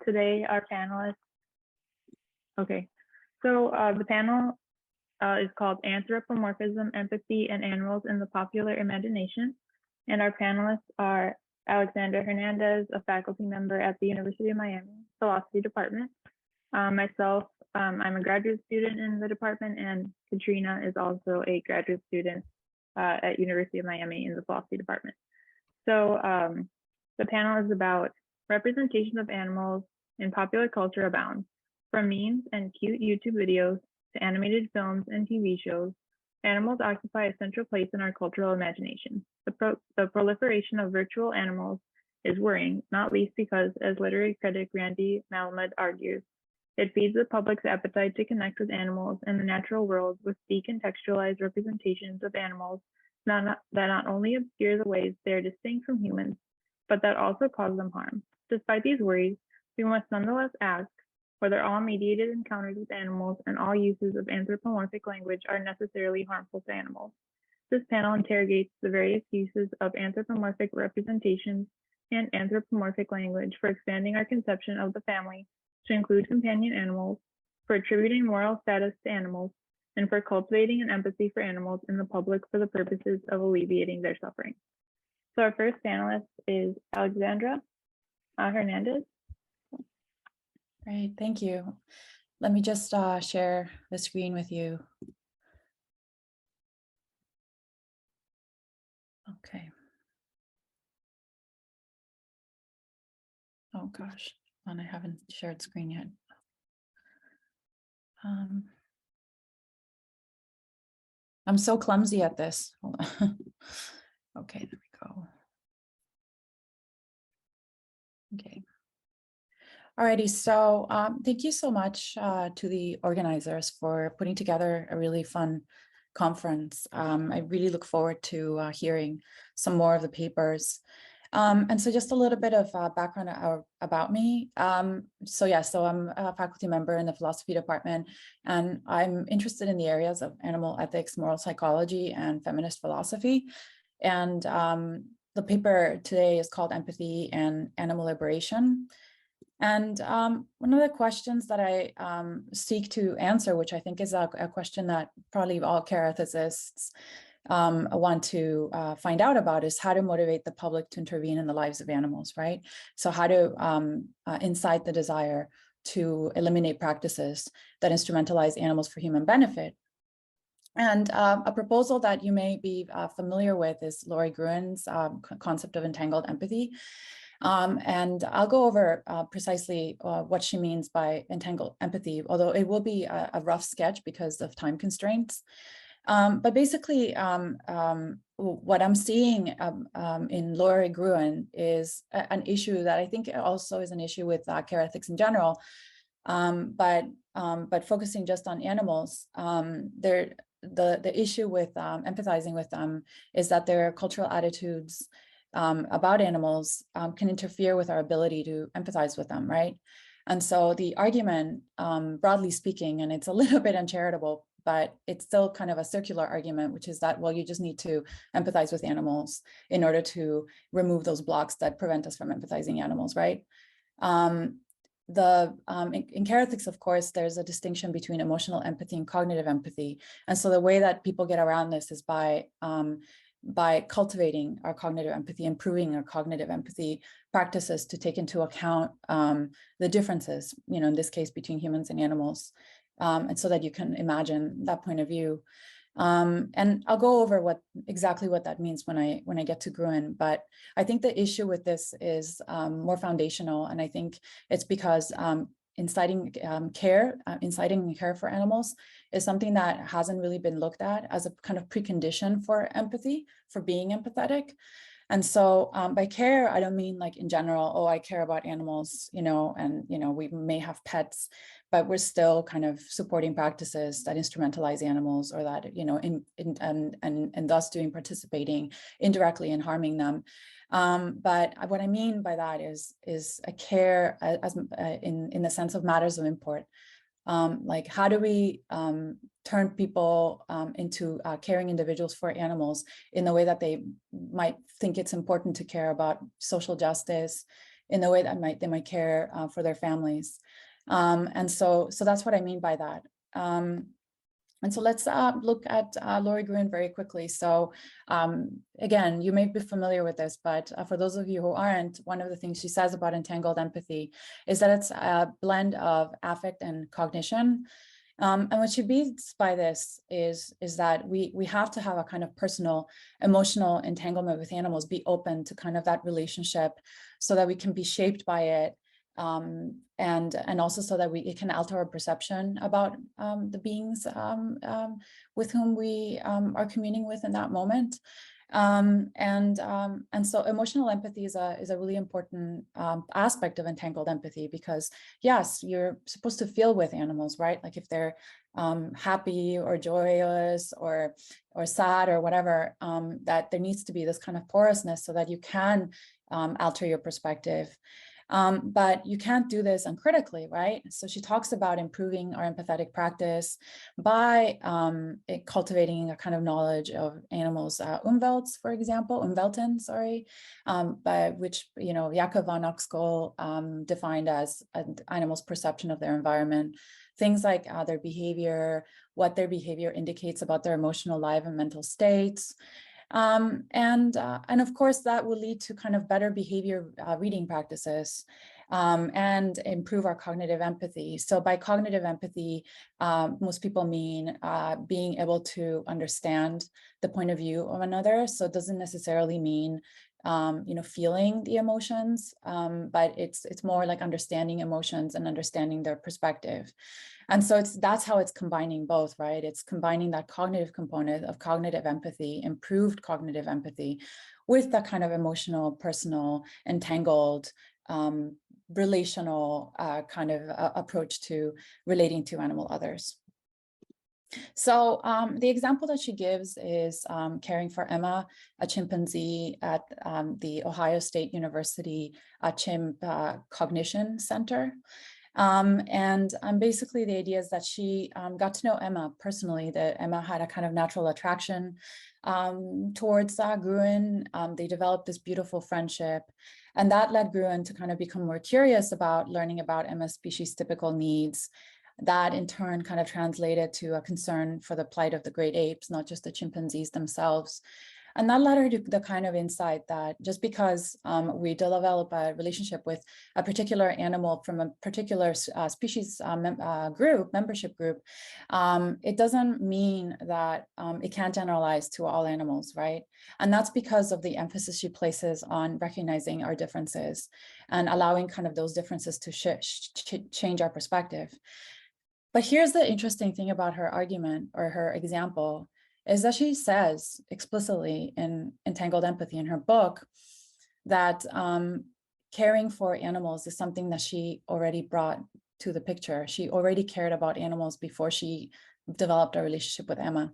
today, our panelists, the panel is called Anthropomorphism, Empathy, and Animals in the Popular Imagination. And our panelists are Alexandra Hernandez, a faculty member at the University of Miami Philosophy Department. Myself, I'm a graduate student in the department, and Katrina is also a graduate student at University of Miami in the Philosophy Department. So the panel is about representation of animals in popular culture abounds, from memes and cute YouTube videos to animated films and TV shows. Animals occupy a central place in our cultural imagination. The proliferation of virtual animals is worrying, not least because, as literary critic Randy Malamed argues, it feeds the public's appetite to connect with animals and the natural world with decontextualized representations of animals that not only obscure the ways they are distinct from humans, but that also cause them harm. Despite these worries, we must nonetheless ask whether all mediated encounters with animals and all uses of anthropomorphic language are necessarily harmful to animals. This panel interrogates the various uses of anthropomorphic representations and anthropomorphic language for expanding our conception of the family to include companion animals, for attributing moral status to animals, and for cultivating an empathy for animals in the public for the purposes of alleviating their suffering. So our first panelist is Alexandra Hernandez. Great, thank you. Let me just share the screen with you. Okay. Oh gosh, and I haven't shared screen yet. I'm so clumsy at this. Hold on. Okay, there we go. Okay. Alrighty, so thank you so much to the organizers for putting together a really fun conference. I really look forward to hearing some more of the papers. And so just a little bit of background about me. So I'm a faculty member in the philosophy department, and I'm interested in the areas of animal ethics, moral psychology, and feminist philosophy. And the paper today is called Empathy and Animal Liberation. And one of the questions that I seek to answer, which I think is a question that probably all care ethicists want to find out about, is how to motivate the public to intervene in the lives of animals, right? So how to incite the desire to eliminate practices that instrumentalize animals for human benefit. And a proposal that you may be familiar with is Laurie Gruen's concept of entangled empathy. And I'll go over precisely what she means by entangled empathy, although it will be a rough sketch because of time constraints. But basically, what I'm seeing in Laurie Gruen is an issue that I think also is an issue with care ethics in general, but focusing just on animals, the issue with empathizing with them is that their cultural attitudes about animals can interfere with our ability to empathize with them, right? And so the argument, broadly speaking, and it's a little bit uncharitable, but it's still kind of a circular argument, which is that, well, you just need to empathize with animals in order to remove those blocks that prevent us from empathizing animals, right? In care ethics, of course, there's a distinction between emotional empathy and cognitive empathy. And so the way that people get around this is by cultivating our cognitive empathy, improving our cognitive empathy practices to take into account the differences, in this case, between humans and animals, and so that you can imagine that point of view. And I'll go over exactly what that means when I get to Gruen. But I think the issue with this is more foundational, and I think it's because inciting care for animals is something that hasn't really been looked at as a kind of precondition for empathy, for being empathetic. And so by care, I don't mean like in general, oh, I care about animals, and we may have pets, but we're still kind of supporting practices that instrumentalize animals, or that, and thus participating indirectly in harming them. But what I mean by that is a care in the sense of matters of import. Like, how do we turn people into caring individuals for animals in the way that they might think it's important to care about social justice, in the way that they might care for their families. And so that's what I mean by that. And so let's look at Lori Gruen very quickly. So again, you may be familiar with this, but for those of you who aren't, one of the things she says about entangled empathy is that it's a blend of affect and cognition. And what she means by this is that we have to have a kind of personal, emotional entanglement with animals, be open to kind of that relationship so that we can be shaped by it. And also so that it can alter our perception about the beings with whom we are communing with in that moment. And so emotional empathy is a really important aspect of entangled empathy, because yes, you're supposed to feel with animals, right? Like if they're happy or joyous or sad or whatever, that there needs to be this kind of porousness so that you can alter your perspective. But you can't do this uncritically, right? So she talks about improving our empathetic practice by cultivating a kind of knowledge of animals' umwelts, for example, umwelten, sorry, by which, you know, Jakob von Oxkoll defined as an animal's perception of their environment. Things like their behavior, what their behavior indicates about their emotional life and mental states. And of course, that will lead to kind of better behavior reading practices and improve our cognitive empathy. So by cognitive empathy, most people mean being able to understand the point of view of another. So it doesn't necessarily mean you know, feeling the emotions, but it's more like understanding emotions and understanding their perspective. And so that's how it's combining both, right? It's combining that cognitive component of cognitive empathy, improved cognitive empathy, with that kind of emotional, personal, entangled, relational kind of approach to relating to animal others. So the example that she gives is caring for Emma, a chimpanzee at the Ohio State University Chimp Cognition Center. And basically the idea is that she got to know Emma personally, that Emma had a kind of natural attraction towards Gruen. They developed this beautiful friendship, and that led Gruen to kind of become more curious about learning about Emma's species typical needs. That in turn kind of translated to a concern for the plight of the great apes, not just the chimpanzees themselves. And that led her to the kind of insight that just because we develop a relationship with a particular animal from a particular species membership group, it doesn't mean that it can't generalize to all animals, right? And that's because of the emphasis she places on recognizing our differences and allowing kind of those differences to change our perspective. But here's the interesting thing about her argument or her example, is that she says explicitly in Entangled Empathy in her book that caring for animals is something that she already brought to the picture. She already cared about animals before she developed a relationship with Emma.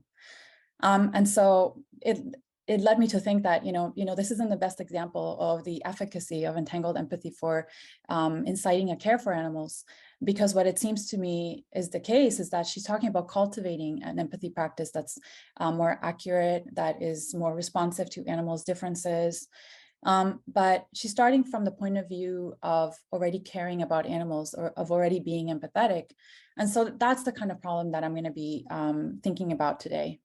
And so it led me to think that, you know, this isn't the best example of the efficacy of entangled empathy for inciting a care for animals, because what it seems to me is the case is that she's talking about cultivating an empathy practice that's more accurate, that is more responsive to animals' differences. But she's starting from the point of view of already caring about animals or of already being empathetic. And so that's the kind of problem that I'm going to be thinking about today.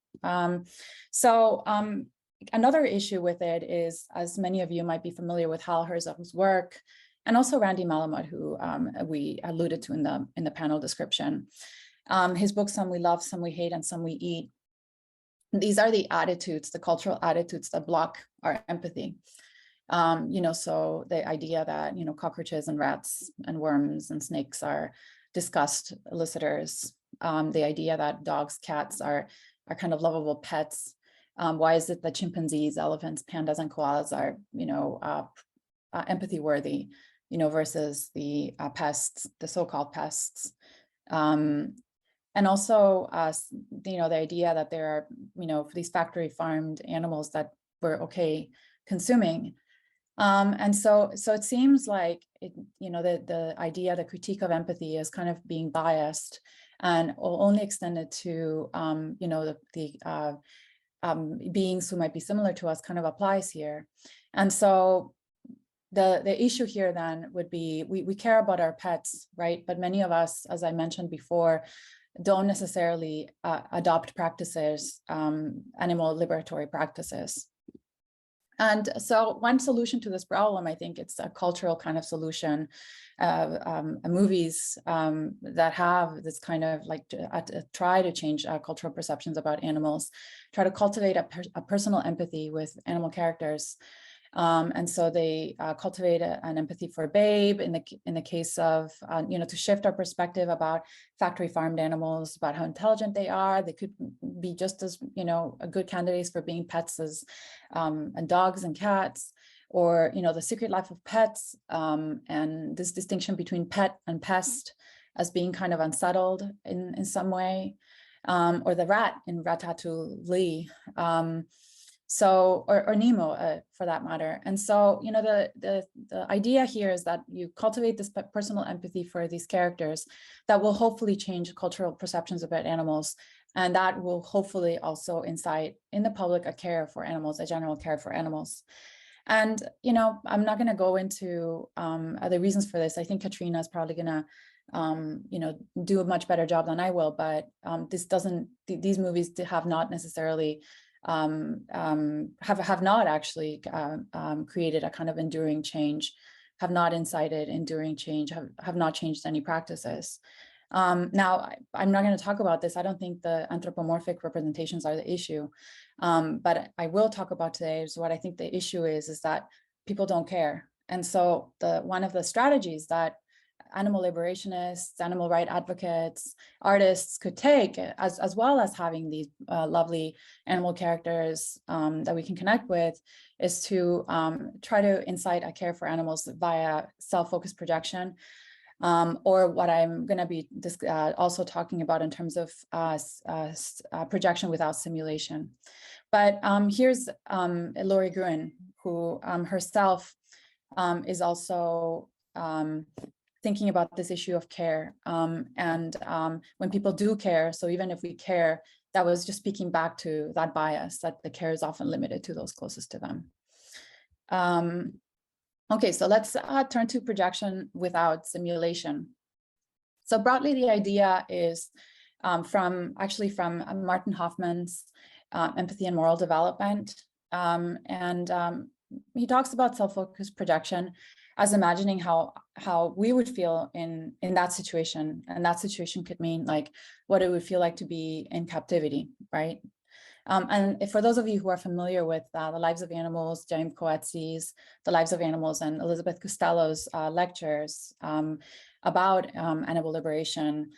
Another issue with it is, as many of you might be familiar with Hal Herzog's work, and also Randy Malamud, who we alluded to in the panel description. His book, Some We Love, Some We Hate, and Some We Eat. These are the attitudes, the cultural attitudes that block our empathy. So the idea that, cockroaches and rats and worms and snakes are disgust elicitors. The idea that dogs, cats are kind of lovable pets. Why is it that chimpanzees, elephants, pandas, and koalas are, empathy worthy, versus the pests, the so-called pests. And also, the idea that there are, these factory farmed animals that we're okay consuming. And so it seems like, the idea, the critique of empathy is kind of being biased and only extended to, beings who might be similar to us kind of applies here. And so the issue here then would be we care about our pets, right? But many of us, as I mentioned before, don't necessarily adopt practices, animal liberatory practices. And so one solution to this problem, I think it's a cultural kind of solution. Movies that have this kind of like try to change cultural perceptions about animals, try to cultivate a personal empathy with animal characters. And so they cultivate an empathy for Babe in the case of, to shift our perspective about factory farmed animals, about how intelligent they are. They could be just as, good candidates for being pets as and dogs and cats, or, the secret life of pets, and this distinction between pet and pest as being kind of unsettled in some way, or the rat in Ratatouille. So, or Nemo for that matter. And so, the idea here is that you cultivate this personal empathy for these characters that will hopefully change cultural perceptions about animals. And that will hopefully also incite in the public a care for animals, a general care for animals. And, I'm not going to go into other reasons for this. I think Katrina is probably going to do a much better job than I will, but these movies have not necessarily have not actually created a kind of enduring change, have not incited enduring change, have not changed any practices. Now, I'm not going to talk about this. I don't think the anthropomorphic representations are the issue, but I will talk about today is what I think the issue is that people don't care. And so one of the strategies that animal liberationists, animal rights advocates, artists could take, as well as having these lovely animal characters that we can connect with, is to try to incite a care for animals via self-focused projection, or what I'm going to be also talking about in terms of projection without simulation. But here's Lori Gruen, who herself is also thinking about this issue of care. And when people do care, so even if we care, that was just speaking back to that bias that the care is often limited to those closest to them. Okay, so let's turn to projection without simulation. So broadly, the idea is from Martin Hoffman's Empathy and Moral Development. He talks about self-focused projection as imagining how we would feel in that situation. And that situation could mean like what it would feel like to be in captivity, right? And for those of you who are familiar with The Lives of Animals, James Coetzee's The Lives of Animals, and Elizabeth Costello's lectures about animal liberation,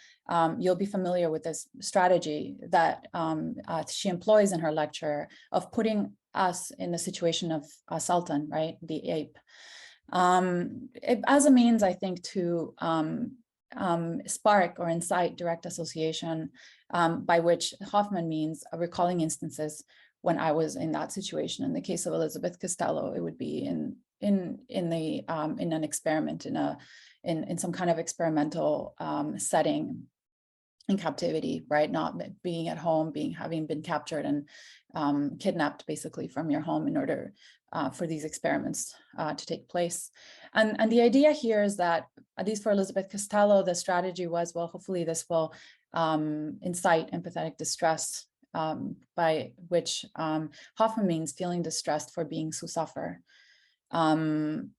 you'll be familiar with this strategy that she employs in her lecture of putting us in the situation of Sultan, right, the ape. As a means, I think, to spark or incite direct association, by which Hoffman means recalling instances when I was in that situation. In the case of Elizabeth Costello, it would be in an experiment, in some kind of experimental setting, in captivity, right? Not being at home, having been captured and kidnapped basically from your home in order for these experiments to take place. And the idea here is that, at least for Elizabeth Costello, the strategy was, well, hopefully this will incite empathetic distress, by which Hoffman means feeling distressed for beings who suffer. And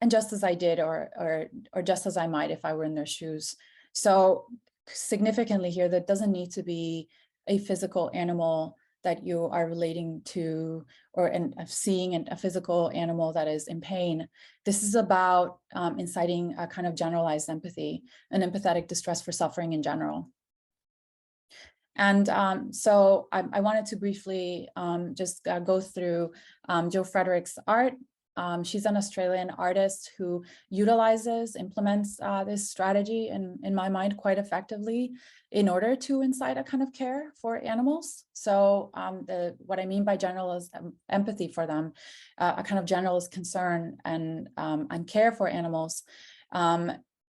just as I did, or just as I might if I were in their shoes. So significantly here, that doesn't need to be a physical animal that you are relating to, or seeing a physical animal that is in pain. This is about inciting a kind of generalized empathy, an empathetic distress for suffering in general. And so I wanted to briefly just go through Jo Frederick's art. She's an Australian artist who implements this strategy, in my mind, quite effectively in order to incite a kind of care for animals. So what I mean by generalized empathy for them, a kind of generalist concern and care for animals,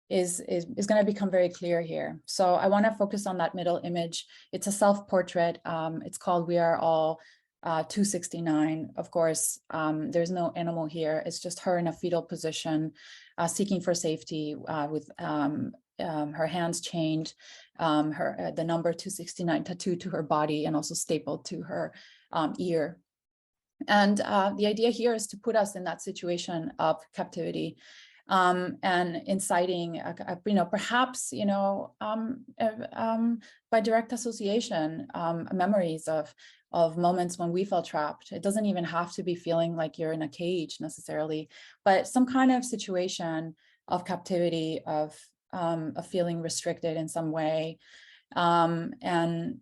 is going to become very clear here. So I want to focus on that middle image. It's a self-portrait. It's called "We Are All 269. Of course, there's no animal here. It's just her in a fetal position, seeking for safety with her hands chained, the number 269 tattooed to her body and also stapled to her ear. And the idea here is to put us in that situation of captivity, and inciting, perhaps, by direct association, memories of moments when we felt trapped. It doesn't even have to be feeling like you're in a cage necessarily, but some kind of situation of captivity, of feeling restricted in some way. And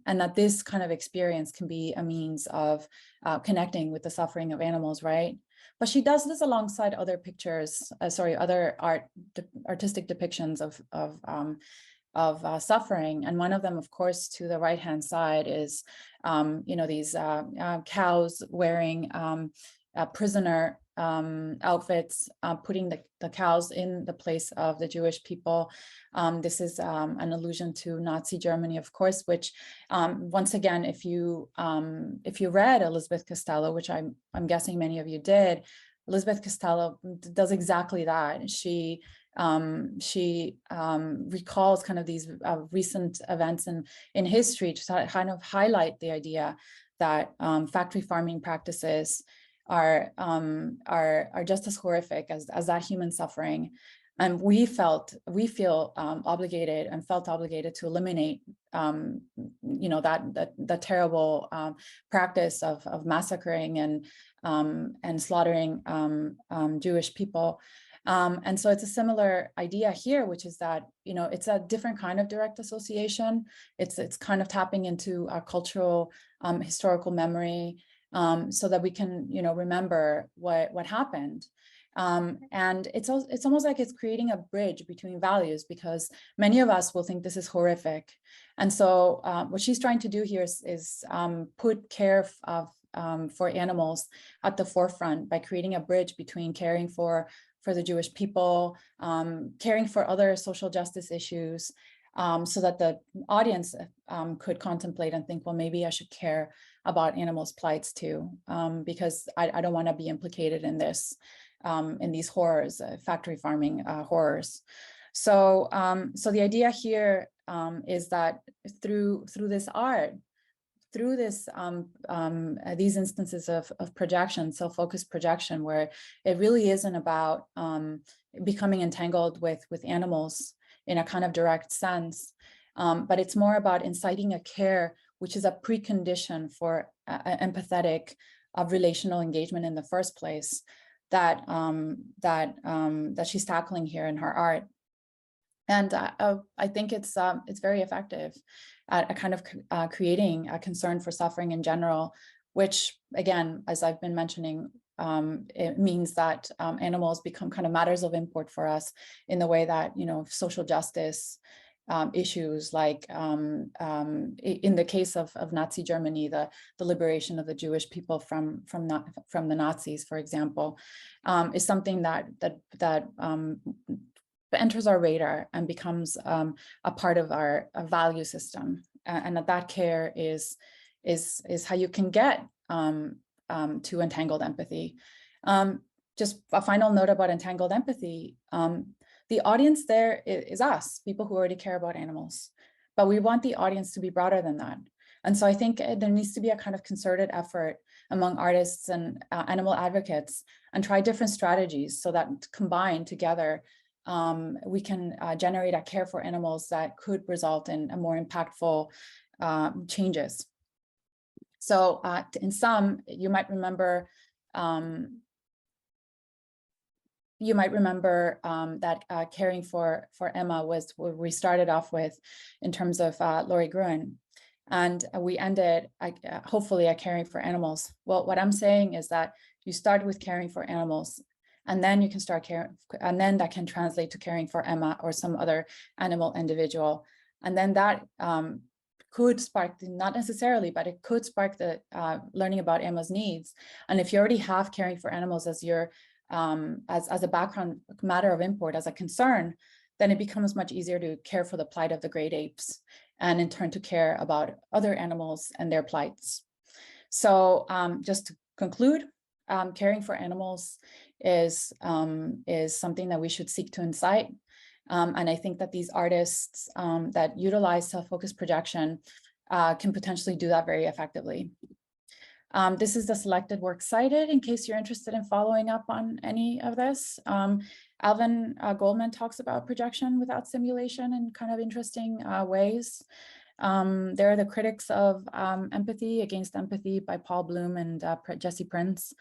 that this kind of experience can be a means of connecting with the suffering of animals, right? But she does this alongside other pictures, other artistic depictions of suffering. And one of them, of course, to the right-hand side is, these cows wearing prisoner outfits, putting the cows in the place of the Jewish people. This is an allusion to Nazi Germany, of course, which once again, if you read Elizabeth Costello, which I'm guessing many of you did, Elizabeth Costello does exactly that. She recalls kind of these recent events in history to kind of highlight the idea that factory farming practices are just as horrific as that human suffering. And we feel obligated and felt obligated to eliminate, that terrible practice of massacring and slaughtering Jewish people. And so it's a similar idea here, which is that, it's a different kind of direct association. It's kind of tapping into our cultural, historical memory, so that we can, remember what happened. And it's almost like it's creating a bridge between values, because many of us will think this is horrific. And so what she's trying to do here is put care for animals at the forefront by creating a bridge between caring for the Jewish people, caring for other social justice issues, so that the audience could contemplate and think, well, maybe I should care about animals' plights too, because I don't want to be implicated in this, in these horrors, factory farming horrors. So the idea here is that through this art, through this these instances of projection, self-focused projection, where it really isn't about becoming entangled with animals in a kind of direct sense, but it's more about inciting a care, which is a precondition for empathetic relational engagement in the first place, that she's tackling here in her art. And I think it's very effective at a kind of creating a concern for suffering in general, which, again, as I've been mentioning, it means that animals become kind of matters of import for us in the way that, social justice issues, like in the case of Nazi Germany, the liberation of the Jewish people from the Nazis, for example, is something that enters our radar and becomes a part of our value system, and that care is how you can get to entangled empathy. Just a final note about entangled empathy. The audience there is us, people who already care about animals, but we want the audience to be broader than that. And so I think there needs to be a kind of concerted effort among artists and animal advocates, and try different strategies so that combined together, we can generate a care for animals that could result in a more impactful changes. So in sum, you might remember that caring for Emma was what we started off with in terms of Laurie Gruen. And we ended, hopefully, at caring for animals. Well, what I'm saying is that you start with caring for animals, and then you can start caring, and then that can translate to caring for Emma or some other animal individual. And then that could spark, not necessarily, but it could spark the learning about Emma's needs. And if you already have caring for animals as your as a background matter of import, as a concern, then it becomes much easier to care for the plight of the great apes, and in turn to care about other animals and their plights. So just to conclude, caring for animals is something that we should seek to incite. And I think that these artists that utilize self-focused projection can potentially do that very effectively. This is the selected work cited in case you're interested in following up on any of this. Alvin Goldman talks about projection without simulation in kind of interesting ways. There are the critics of empathy against empathy by Paul Bloom and Jesse Prince.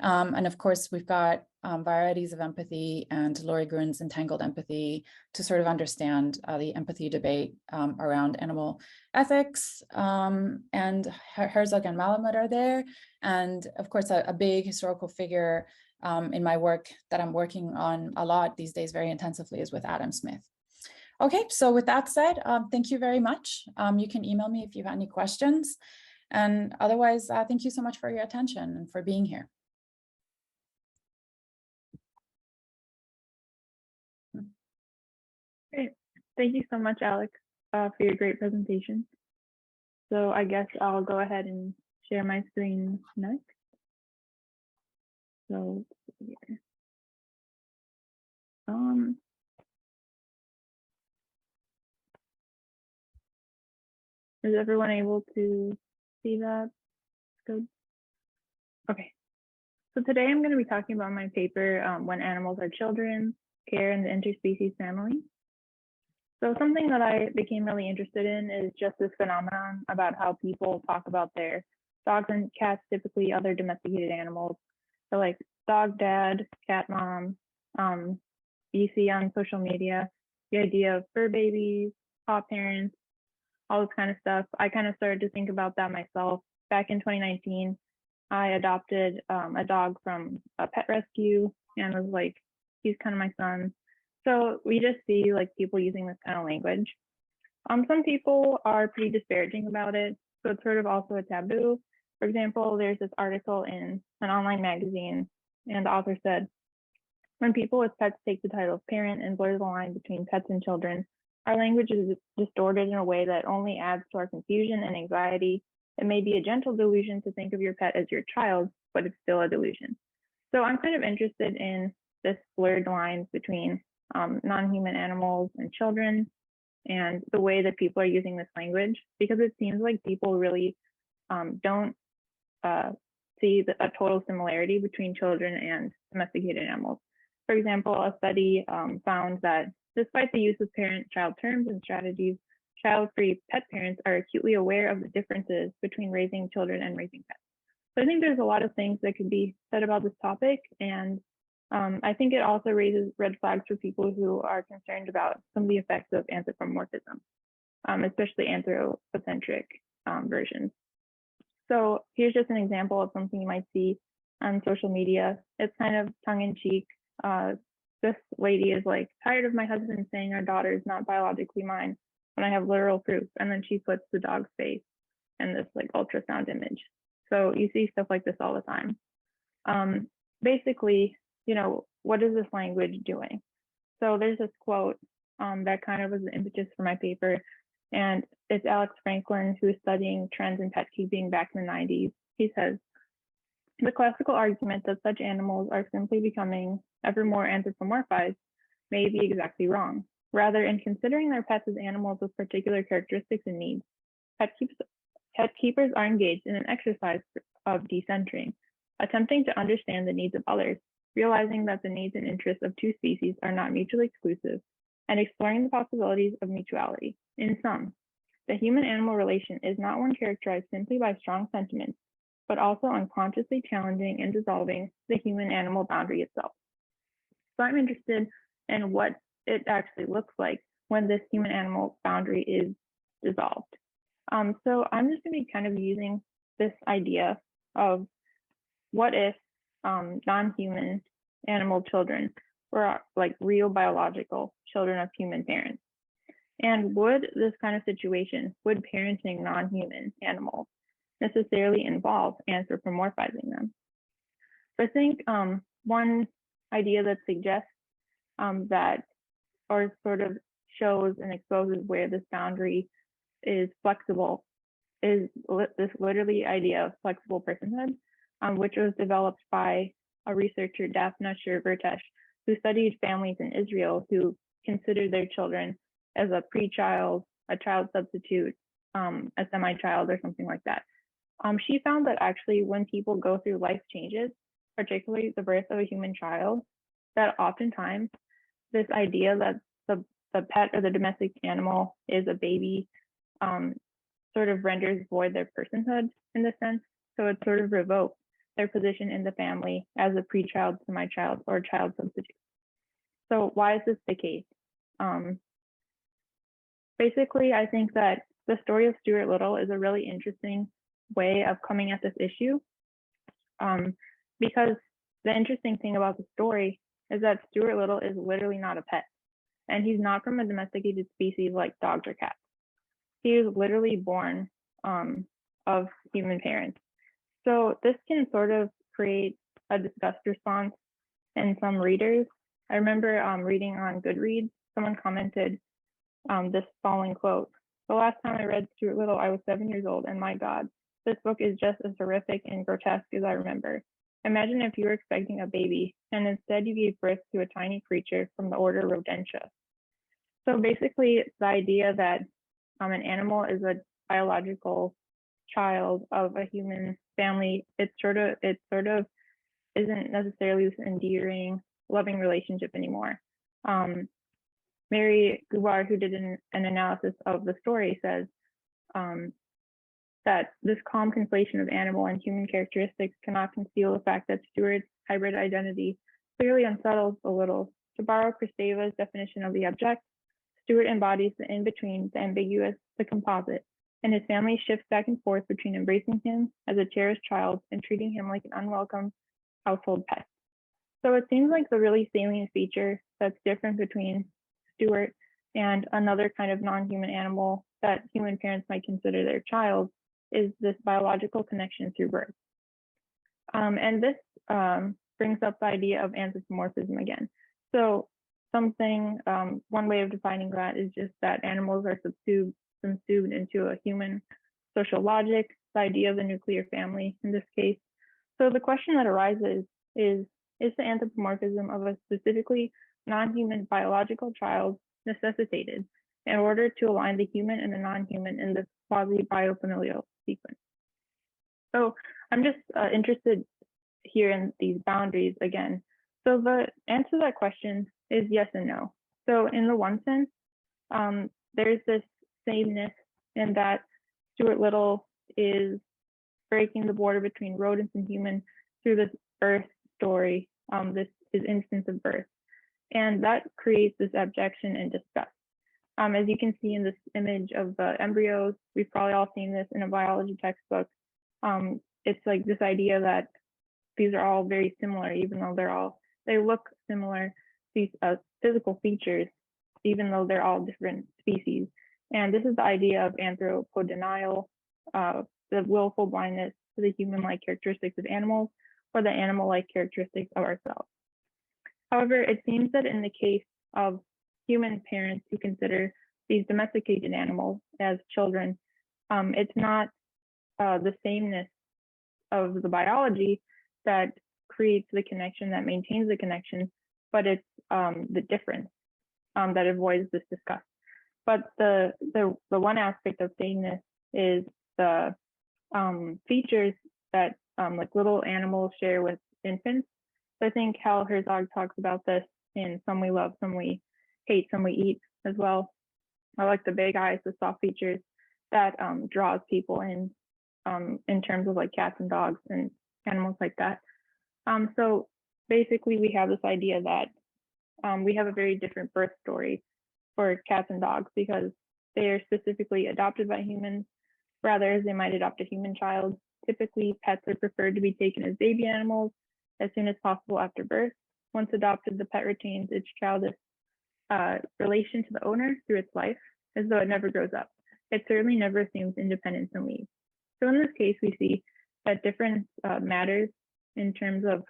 And of course, we've got Varieties of Empathy and Laurie Gruen's Entangled Empathy to sort of understand the empathy debate around animal ethics. And Herzog and Malamud are there. And of course, a big historical figure in my work that I'm working on a lot these days very intensively is with Adam Smith. Okay, so with that said, thank you very much. You can email me if you have any questions. And otherwise, thank you so much for your attention and for being here. Great. Thank you so much, Alex, for your great presentation. So I guess I'll go ahead and share my screen next. So here. Is everyone able to see that? Good. Okay. So today I'm going to be talking about my paper, When Animals Are Children, Care in the Interspecies Family. So something that I became really interested in is just this phenomenon about how people talk about their dogs and cats, typically other domesticated animals. So like dog dad, cat mom, you see on social media, the idea of fur babies, paw parents, all this kind of stuff. I kind of started to think about that myself. Back in 2019, I adopted a dog from a pet rescue and was like, he's kind of my son. So we just see like people using this kind of language. Some people are pretty disparaging about it. So it's sort of also a taboo. For example, there's this article in an online magazine and the author said, when people with pets take the title of parent and blur the line between pets and children, our language is distorted in a way that only adds to our confusion and anxiety. It may be a gentle delusion to think of your pet as your child, but it's still a delusion. So I'm kind of interested in this blurred lines between non-human animals and children and the way that people are using this language, because it seems like people really don't see a total similarity between children and domesticated animals. For example, a study found that despite the use of parent-child terms and strategies, child-free pet parents are acutely aware of the differences between raising children and raising pets. So I think there's a lot of things that could be said about this topic, and I think it also raises red flags for people who are concerned about some of the effects of anthropomorphism, especially anthropocentric versions. So here's just an example of something you might see on social media. It's kind of tongue-in-cheek. This lady is like, tired of my husband saying our daughter is not biologically mine when I have literal proof. And then she puts the dog's face and this like ultrasound image. So you see stuff like this all the time. Basically, you know, what is this language doing? So there's this quote that kind of was the impetus for my paper. And it's Alex Franklin, who's studying trends in pet keeping back in the 90s. He says, the classical argument that such animals are simply becoming ever more anthropomorphized may be exactly wrong. Rather, in considering their pets as animals with particular characteristics and needs, pet keepers are engaged in an exercise of decentering, attempting to understand the needs of others, realizing that the needs and interests of two species are not mutually exclusive, and exploring the possibilities of mutuality. In sum, the human-animal relation is not one characterized simply by strong sentiments, but also unconsciously challenging and dissolving the human-animal boundary itself. So I'm interested in what it actually looks like when this human-animal boundary is dissolved. So I'm just going to be kind of using this idea of what if non-human animal children were like real biological children of human parents? And would this kind of situation, would parenting non-human animals necessarily involve anthropomorphizing them? So I think one idea that suggests that, or sort of shows and exposes where this boundary is flexible, is this literally idea of flexible personhood, which was developed by a researcher, Daphna Sher-Vertesh, who studied families in Israel who considered their children as a pre-child, a child substitute, a semi-child, or something like that. She found that actually when people go through life changes, particularly the birth of a human child, that oftentimes this idea that the pet or the domestic animal is a baby sort of renders void their personhood in the sense. So it sort of revokes their position in the family as a pre-child, semi-child, or child substitute. So why is this the case? Basically, I think that the story of Stuart Little is a really interesting way of coming at this issue, because the interesting thing about the story is that Stuart Little is literally not a pet, and he's not from a domesticated species like dogs or cats. He is literally born of human parents. So this can sort of create a disgust response in some readers. I remember reading on Goodreads, someone commented this following quote: "The last time I read Stuart Little, I was 7 years old, and my God, this book is just as horrific and grotesque as I remember. Imagine if you were expecting a baby, and instead you gave birth to a tiny creature from the order Rodentia." So basically, the idea that an animal is a biological child of a human family, it sort of isn't necessarily this endearing, loving relationship anymore. Mary Gubar, who did an analysis of the story, says that this calm conflation of animal and human characteristics cannot conceal the fact that Stuart's hybrid identity clearly unsettles the Littles. To borrow Kristeva's definition of the object, Stuart embodies the in-between, the ambiguous, the composite, and his family shifts back and forth between embracing him as a cherished child and treating him like an unwelcome household pet. So it seems like the really salient feature that's different between Stuart and another kind of non-human animal that human parents might consider their child is this biological connection through birth. And this brings up the idea of anthropomorphism again. So one way of defining that is just that animals are subsumed into a human social logic, the idea of the nuclear family in this case. So the question that arises is the anthropomorphism of a specifically non-human biological child necessitated in order to align the human and the non-human in this quasi-biofamilial sequence? So I'm just interested here in these boundaries again. So the answer to that question is yes and no. So in the one sense, there's this sameness in that Stuart Little is breaking the border between rodents and human through this birth story, his instance of birth. And that creates this abjection and disgust. As you can see in this image of the embryos, we've probably all seen this in a biology textbook. It's like this idea that these are all very similar, even though they look similar, these physical features, even though they're all different species. And this is the idea of Anthropo Denial, the willful blindness to the human-like characteristics of animals or the animal-like characteristics of ourselves. However, it seems that in the case of human parents who consider these domesticated animals as children, it's not the sameness of the biology that creates the connection, that maintains the connection, but it's the difference that avoids this disgust. But the one aspect of sameness is the features that like little animals share with infants. So I think Hal Herzog talks about this in Some We Love, Some We Hate, Some We Eat as well. I like the big eyes, the soft features that draws people in terms of like cats and dogs and animals like that. So basically we have this idea that we have a very different birth story for cats and dogs because they are specifically adopted by humans, rather as they might adopt a human child. Typically, pets are preferred to be taken as baby animals as soon as possible after birth. Once adopted, the pet retains its childish relation to the owner through its life, as though it never grows up. It certainly never assumes independence and leaves. So in this case, we see that difference matters in terms of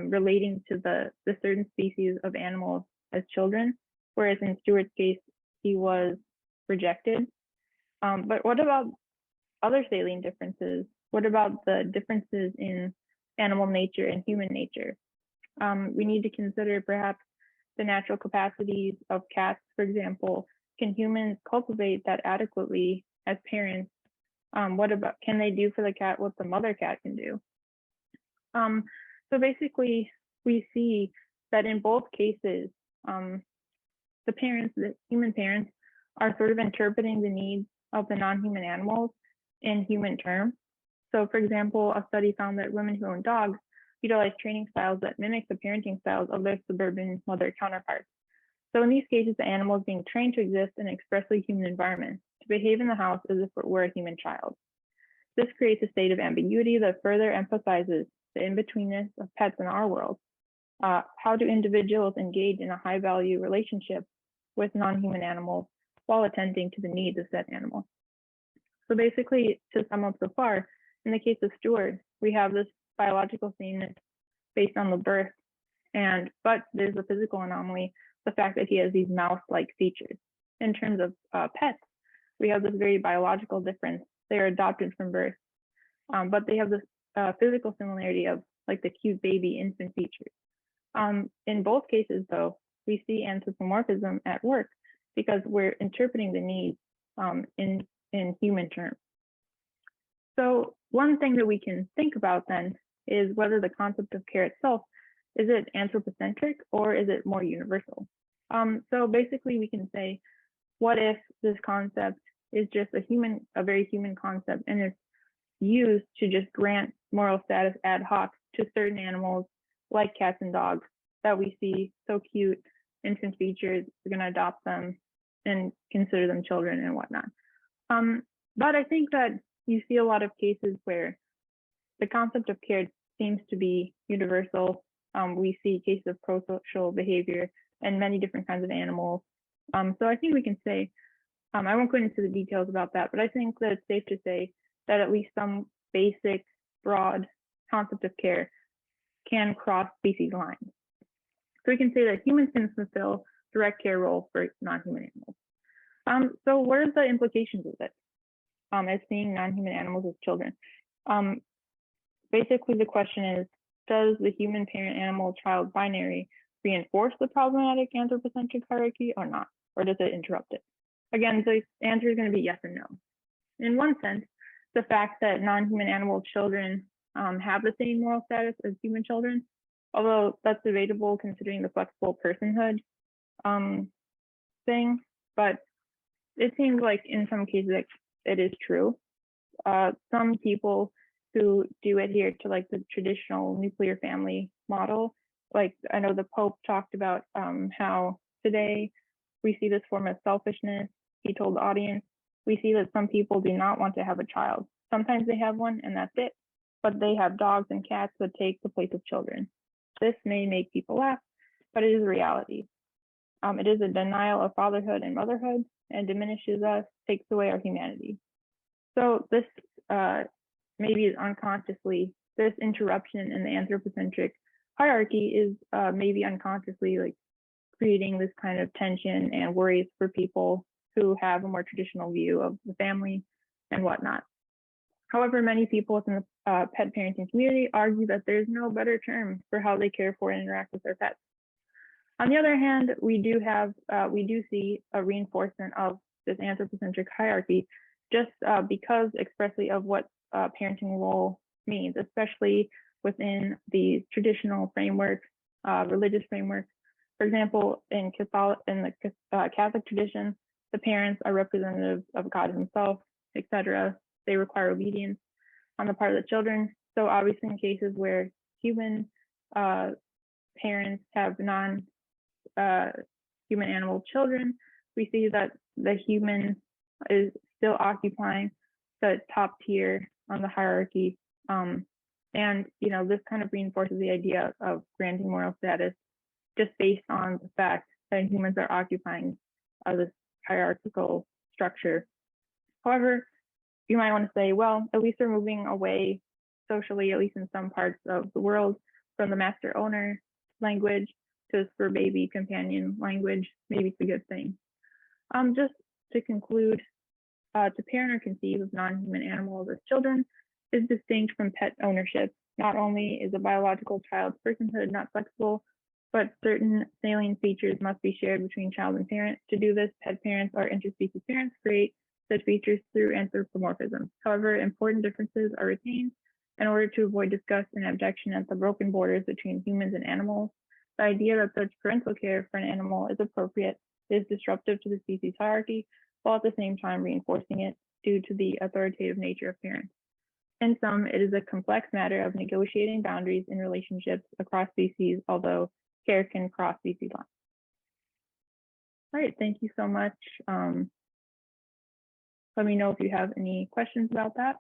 relating to the certain species of animals as children, whereas in Stuart's case, he was rejected. But what about other salient differences, what about the differences in animal nature and human nature? We need to consider perhaps the natural capacities of cats, for example. Can humans cultivate that adequately as parents? What about, can they do for the cat what the mother cat can do? So basically, we see that in both cases, the parents, the human parents, are sort of interpreting the needs of the non-human animals in human terms. So for example, a study found that women who own dogs utilize training styles that mimic the parenting styles of their suburban mother counterparts. So in these cases, the animal is being trained to exist in an expressly human environment, to behave in the house as if it were a human child. This creates a state of ambiguity that further emphasizes the in-betweenness of pets in our world. How do individuals engage in a high-value relationship with non-human animals while attending to the needs of said animal? So basically, to sum up so far, in the case of Stuart, we have this biological sameness based on the birth, but there's a physical anomaly, the fact that he has these mouse-like features. In terms of pets, we have this very biological difference. They are adopted from birth, but they have this physical similarity of like the cute baby infant features. In both cases, though, we see anthropomorphism at work because we're interpreting the needs in human terms. So one thing that we can think about then is whether the concept of care itself, is it anthropocentric or is it more universal? So basically we can say, what if this concept is just a very human concept and it's used to just grant moral status ad hoc to certain animals like cats and dogs that we see so cute, infant features, we're going to adopt them and consider them children and whatnot. But I think that you see a lot of cases where the concept of care seems to be universal. We see cases of pro-social behavior and many different kinds of animals. So I think we can say, I won't go into the details about that, but I think that it's safe to say that at least some basic, broad concept of care can cross species lines. So we can say that humans can fulfill direct care roles for non-human animals. So what are the implications of this as seeing non-human animals as children? Basically, the question is, does the human parent-animal-child binary reinforce the problematic anthropocentric hierarchy or not? Or does it interrupt it? Again, the answer is going to be yes and no. In one sense, the fact that non-human animal children have the same moral status as human children, although that's debatable considering the flexible personhood thing, but it seems like in some cases it is true. Some people who do adhere to like the traditional nuclear family model, like I know the Pope talked about how today we see this form of selfishness. He told the audience, we see that some people do not want to have a child. Sometimes they have one and that's it, but they have dogs and cats that take the place of children. This may make people laugh, but it is a reality. It is a denial of fatherhood and motherhood and diminishes us, takes away our humanity. So this maybe is unconsciously, this interruption in the anthropocentric hierarchy is maybe unconsciously like creating this kind of tension and worries for people who have a more traditional view of the family and whatnot. However, many people within the pet parenting community argue that there's no better term for how they care for and interact with their pets. On the other hand, we do see a reinforcement of this anthropocentric hierarchy just because expressly of what parenting role means, especially within the traditional frameworks, religious frameworks. For example, in the Catholic tradition, the parents are representatives of God himself, etc. They require obedience on the part of the children. So obviously in cases where human parents have non-human animal children, we see that the human is still occupying the top tier on the hierarchy. And this kind of reinforces the idea of granting moral status just based on the fact that humans are occupying this hierarchical structure. However, you might want to say, well, at least we're moving away socially, at least in some parts of the world, from the master owner language to fur baby companion language. Maybe it's a good thing. Just to conclude, to parent or conceive of non-human animals as children is distinct from pet ownership. Not only is a biological child's personhood not flexible, but certain salient features must be shared between child and parent. To do this, pet parents or interspecies parents create such features through anthropomorphism. However, important differences are retained in order to avoid disgust and abjection at the broken borders between humans and animals. The idea that such parental care for an animal is appropriate is disruptive to the species hierarchy, while at the same time reinforcing it due to the authoritative nature of parents. In sum, it is a complex matter of negotiating boundaries in relationships across species, although care can cross species lines. All right, thank you so much. Let me know if you have any questions about that.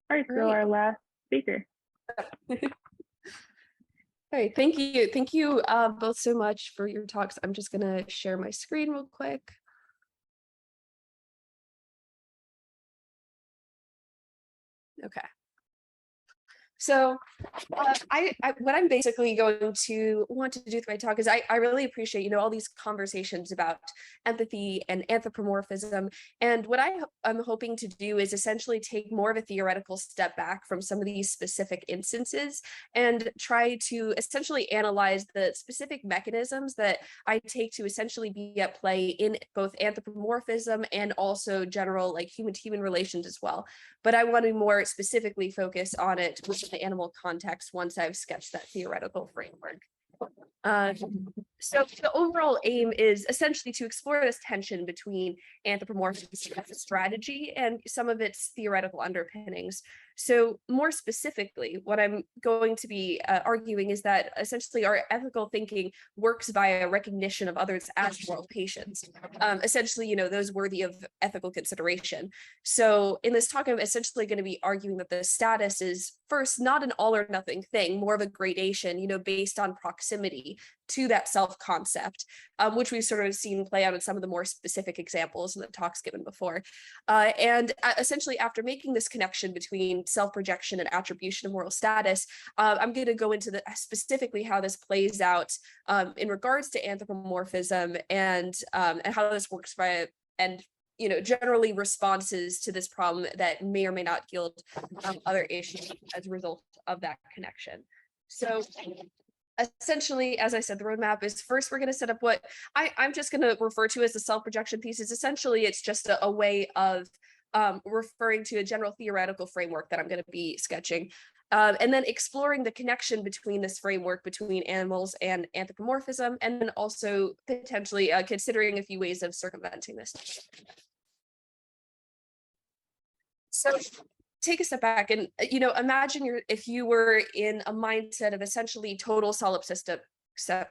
All right, so our last speaker. All right, thank you. Thank you both so much for your talks. I'm just gonna share my screen real quick. Okay. So what I'm basically going to want to do with my talk is I really appreciate, all these conversations about empathy and anthropomorphism. And what I'm hoping to do is essentially take more of a theoretical step back from some of these specific instances and try to essentially analyze the specific mechanisms that I take to essentially be at play in both anthropomorphism and also general like human-to-human relations as well. But I want to more specifically focus on it within the animal context once I've sketched that theoretical framework. So the overall aim is essentially to explore this tension between anthropomorphism as a strategy and some of its theoretical underpinnings. So more specifically, what I'm going to be arguing is that essentially our ethical thinking works via recognition of others as moral patients, essentially, those worthy of ethical consideration. So in this talk, I'm essentially going to be arguing that the status is first not an all or nothing thing, more of a gradation, based on proximity to that self-concept, which we've sort of seen play out in some of the more specific examples in the talks given before. And essentially, after making this connection between self-projection and attribution of moral status, I'm going to go into specifically how this plays out in regards to anthropomorphism and how this works by generally responses to this problem that may or may not yield other issues as a result of that connection. So essentially, as I said, the roadmap is first we're going to set up what I'm just going to refer to as the self-projection thesis. Essentially, it's just a way of referring to a general theoretical framework that I'm going to be sketching. And then exploring the connection between this framework between animals and anthropomorphism, and then also potentially considering a few ways of circumventing this. So take a step back and, imagine if you were in a mindset of essentially total solipsistic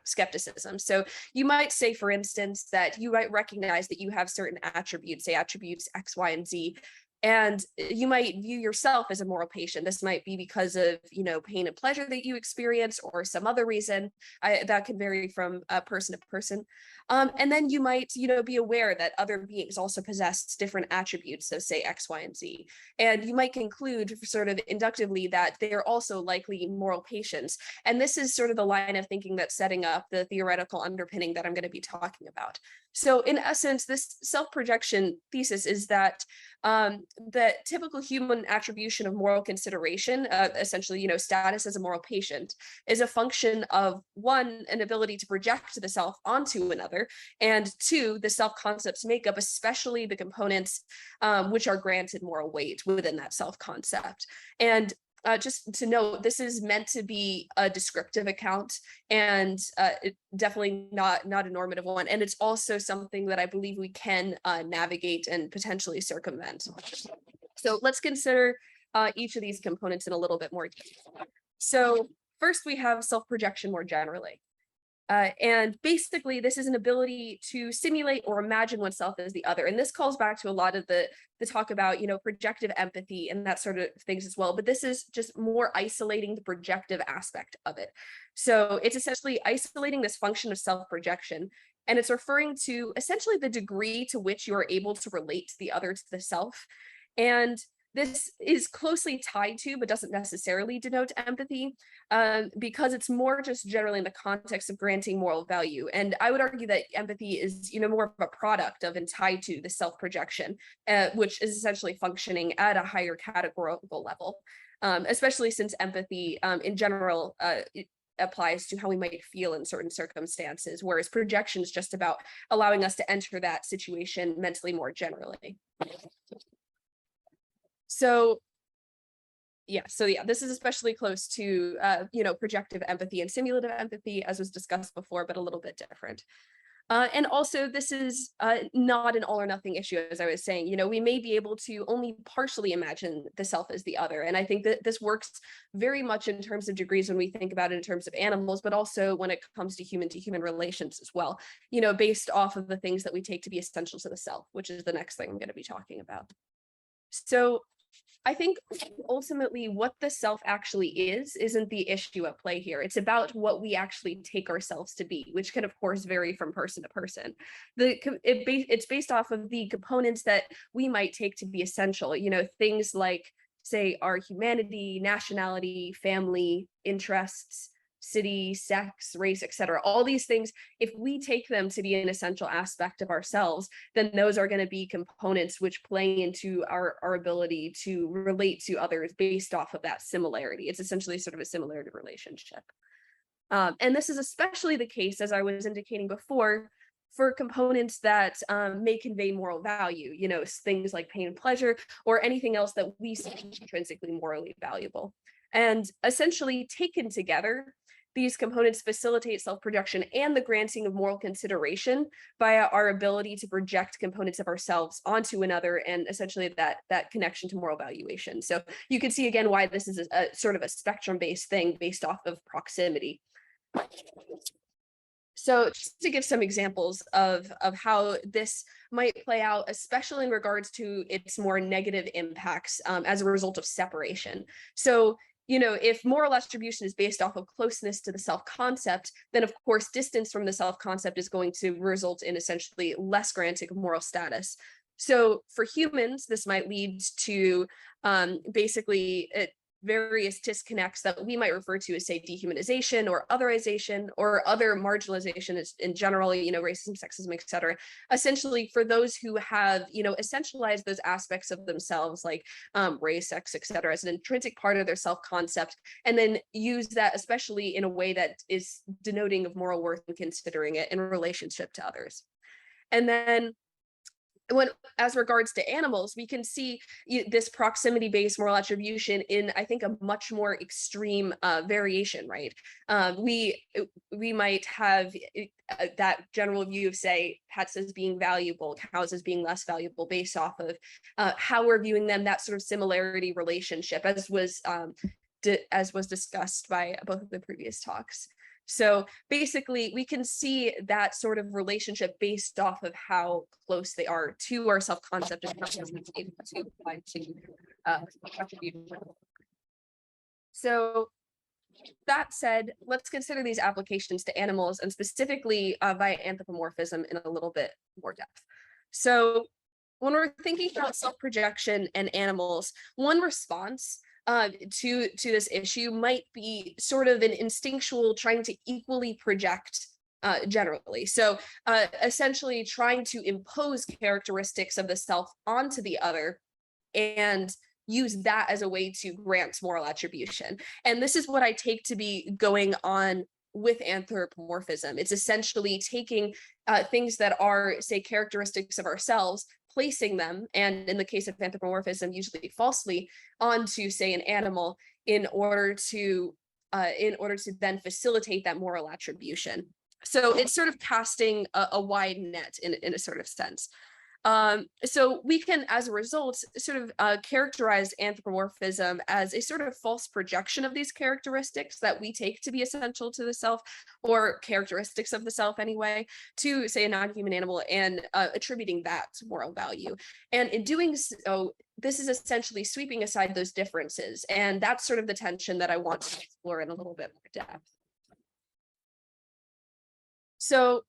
skepticism. So you might say, for instance, that you might recognize that you have certain attributes, say attributes X, Y, and Z, and you might view yourself as a moral patient. This might be because of, pain and pleasure that you experience or some other reason. That can vary from person to person. And then you might, be aware that other beings also possess different attributes, so say X, Y, and Z. And you might conclude sort of inductively that they are also likely moral patients. And this is sort of the line of thinking that's setting up the theoretical underpinning that I'm going to be talking about. So in essence, this self-projection thesis is that the typical human attribution of moral consideration, essentially, status as a moral patient, is a function of one, an ability to project the self onto another, and two, the self-concept's makeup, especially the components which are granted moral weight within that self-concept. And just to note, this is meant to be a descriptive account and definitely not a normative one. And it's also something that I believe we can navigate and potentially circumvent. So let's consider each of these components in a little bit more detail. So first we have self-projection more generally. And basically, this is an ability to simulate or imagine oneself as the other. And this calls back to a lot of the talk about, projective empathy and that sort of things as well. But this is just more isolating the projective aspect of it. So it's essentially isolating this function of self-projection. And it's referring to essentially the degree to which you are able to relate to the other, to the self. And this is closely tied to, but doesn't necessarily denote empathy, because it's more just generally in the context of granting moral value. And I would argue that empathy is, more of a product of and tied to the self-projection, which is essentially functioning at a higher categorical level, especially since empathy, in general, it applies to how we might feel in certain circumstances, whereas projection is just about allowing us to enter that situation mentally more generally. So this is especially close to, projective empathy and simulative empathy, as was discussed before, but a little bit different. And also, this is not an all or nothing issue, as I was saying. We may be able to only partially imagine the self as the other. And I think that this works very much in terms of degrees when we think about it in terms of animals, but also when it comes to human relations as well, based off of the things that we take to be essential to the self, which is the next thing I'm going to be talking about. So I think ultimately what the self actually isn't the issue at play here. It's about what we actually take ourselves to be, which can of course vary from person to person. It's based off of the components that we might take to be essential, things like, say, our humanity, nationality, family, interests, city, sex, race, etc. All these things, if we take them to be an essential aspect of ourselves, then those are going to be components which play into our ability to relate to others based off of that similarity. It's essentially sort of a similarity relationship. And this is especially the case, as I was indicating before, for components that may convey moral value, things like pain and pleasure, or anything else that we see intrinsically morally valuable. And essentially taken together, these components facilitate self-projection and the granting of moral consideration via our ability to project components of ourselves onto another, and essentially that connection to moral valuation. So you can see again why this is a sort of a spectrum-based thing based off of proximity. So just to give some examples of how this might play out, especially in regards to its more negative impacts as a result of separation. So if moral attribution is based off of closeness to the self-concept, then of course distance from the self-concept is going to result in essentially less granting of moral status. So for humans, this might lead to basically various disconnects that we might refer to as, say, dehumanization or otherization or other marginalization in general, racism, sexism, etc. Essentially, for those who have, essentialized those aspects of themselves, like race, sex, etc., as an intrinsic part of their self-concept, and then use that especially in a way that is denoting of moral worth and considering it in relationship to others. And then as regards to animals, we can see this proximity-based moral attribution in, I think, a much more extreme variation, right? We might have that general view of, say, pets as being valuable, cows as being less valuable, based off of how we're viewing them, that sort of similarity relationship, as was discussed by both of the previous talks. So basically, we can see that sort of relationship based off of how close they are to our self-concept and how it's able to apply to attribution. So that said, let's consider these applications to animals, and specifically via anthropomorphism, in a little bit more depth. So when we're thinking about self-projection and animals, one response to this issue might be sort of an instinctual trying to equally project generally. So essentially trying to impose characteristics of the self onto the other and use that as a way to grant moral attribution. And this is what I take to be going on with anthropomorphism. It's essentially taking things that are, say, characteristics of ourselves, placing them, and in the case of anthropomorphism, usually falsely, onto, say, an animal in order to then facilitate that moral attribution. So it's sort of casting a wide net in a sort of sense. So we can, as a result, sort of characterize anthropomorphism as a sort of false projection of these characteristics that we take to be essential to the self, or characteristics of the self anyway, to, say, a non-human animal, and attributing that moral value. And in doing so, this is essentially sweeping aside those differences. And that's sort of the tension that I want to explore in a little bit more depth. So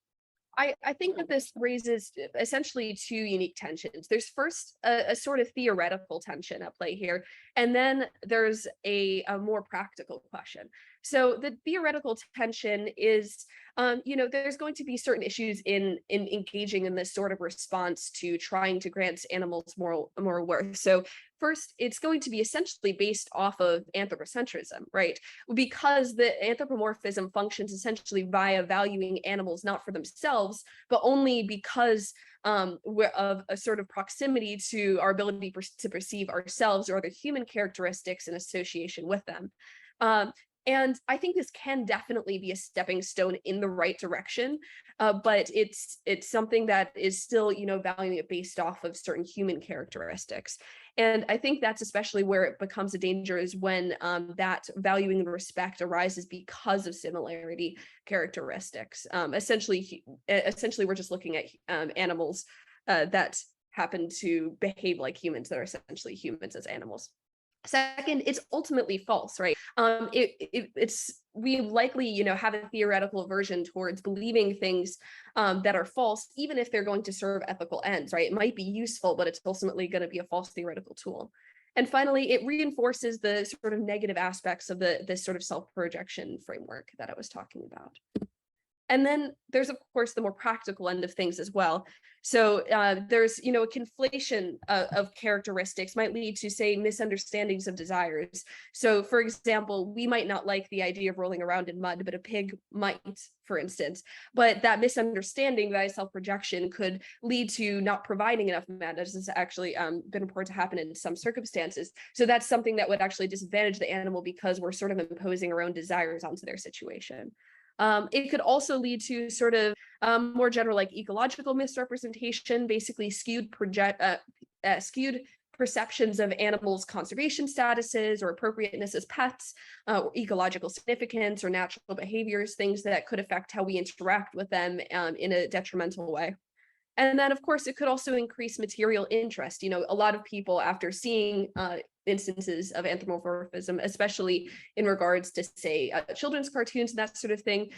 I think that this raises essentially two unique tensions. There's first a sort of theoretical tension at play here, and then there's a more practical question. So the theoretical tension is, there's going to be certain issues in engaging in this sort of response to trying to grant animals moral worth. So first, it's going to be essentially based off of anthropocentrism, right? Because the anthropomorphism functions essentially via valuing animals not for themselves, but only because of a sort of proximity to our ability to perceive ourselves or other human characteristics in association with them. And I think this can definitely be a stepping stone in the right direction, but it's something that is still, valuing it based off of certain human characteristics. And I think that's especially where it becomes a danger, is when that valuing and respect arises because of similarity characteristics. Essentially, we're just looking at animals that happen to behave like humans, that are essentially humans as animals. Second, it's ultimately false, right? We likely, have a theoretical aversion towards believing things that are false, even if they're going to serve ethical ends, right? It might be useful, but it's ultimately going to be a false theoretical tool. And finally, it reinforces the sort of negative aspects of this sort of self-projection framework that I was talking about. And then there's, of course, the more practical end of things as well. So there's, a conflation of characteristics might lead to, say, misunderstandings of desires. So, for example, we might not like the idea of rolling around in mud, but a pig might, for instance. But that misunderstanding by self-projection could lead to not providing enough mud, as has actually been reported to happen in some circumstances. So that's something that would actually disadvantage the animal, because we're sort of imposing our own desires onto their situation. It could also lead to sort of more general, like, ecological misrepresentation, basically skewed perceptions of animals' conservation statuses or appropriateness as pets, or ecological significance or natural behaviors, things that could affect how we interact with them in a detrimental way. And then, of course, it could also increase material interest. A lot of people, after seeing instances of anthropomorphism, especially in regards to, say, children's cartoons and that sort of thing,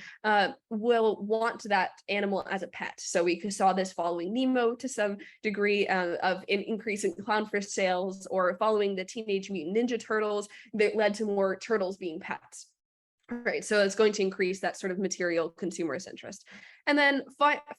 will want that animal as a pet. So we saw this following Nemo to some degree, of an increase in clownfish sales, or following the Teenage Mutant Ninja Turtles that led to more turtles being pets. Right, so it's going to increase that sort of material consumerist interest. And then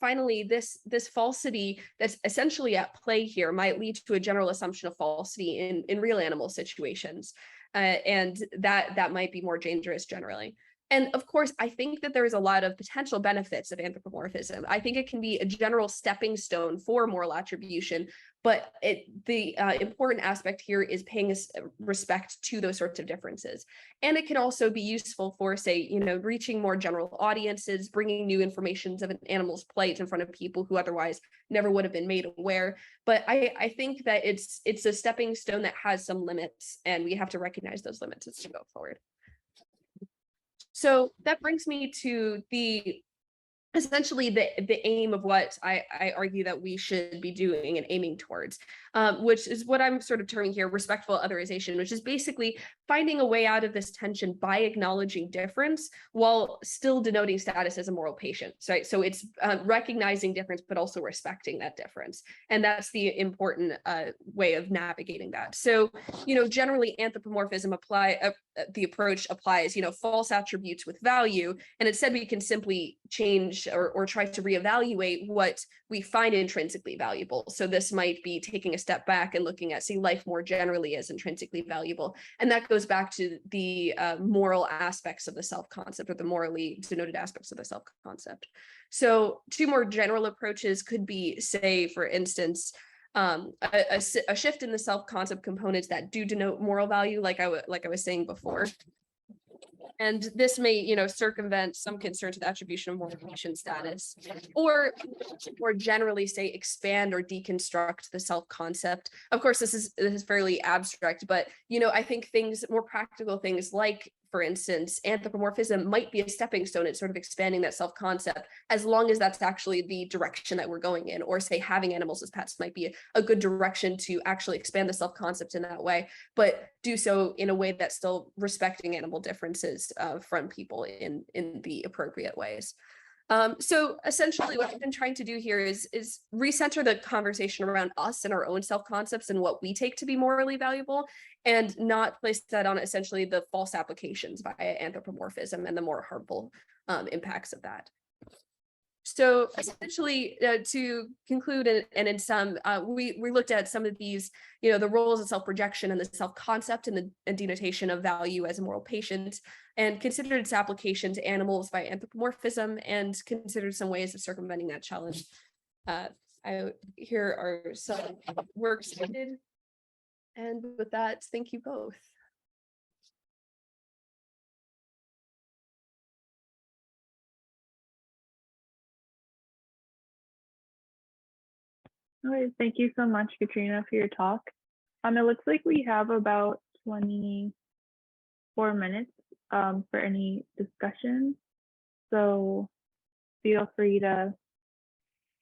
finally, this falsity that's essentially at play here might lead to a general assumption of falsity in real animal situations. And that might be more dangerous generally. And of course, I think that there is a lot of potential benefits of anthropomorphism. I think it can be a general stepping stone for moral attribution, but the important aspect here is paying respect to those sorts of differences. And it can also be useful for, say, reaching more general audiences, bringing new information of an animal's plight in front of people who otherwise never would have been made aware. But I think that it's a stepping stone that has some limits, and we have to recognize those limits as we go forward. So that brings me to essentially the aim of what I argue that we should be doing and aiming towards, which is what I'm sort of terming here respectful otherization, which is basically finding a way out of this tension by acknowledging difference while still denoting status as a moral patient, right? So it's recognizing difference, but also respecting that difference. And that's the important way of navigating that. So, generally anthropomorphism the approach applies, false attributes with value. And instead we can simply change or try to reevaluate what we find intrinsically valuable. So this might be taking a step back and looking at, say, life more generally as intrinsically valuable. And that goes back to the moral aspects of the self-concept, or the morally denoted aspects of the self-concept. So two more general approaches could be, say, for instance, a shift in the self-concept components that do denote moral value, like I was saying before. And this may, circumvent some concern to the attribution of moral patient status, or more generally, say, expand or deconstruct the self-concept. Of course, this is fairly abstract, but I think more practical things, like, for instance, anthropomorphism might be a stepping stone at sort of expanding that self-concept, as long as that's actually the direction that we're going in. Or, say, having animals as pets might be a good direction to actually expand the self-concept in that way, but do so in a way that's still respecting animal differences from people in the appropriate ways. So essentially what I've been trying to do here is recenter the conversation around us and our own self-concepts and what we take to be morally valuable, and not place that on essentially the false applications via anthropomorphism and the more harmful impacts of that. So essentially, to conclude, and in some, we looked at some of these, the roles of self-projection and the self-concept and the denotation of value as a moral patient, and considered its application to animals by anthropomorphism, and considered some ways of circumventing that challenge. Here are some works cited, and with that, thank you both. All right, thank you so much, Katrina, for your talk. It looks like we have about 24 minutes for any discussion. So feel free to,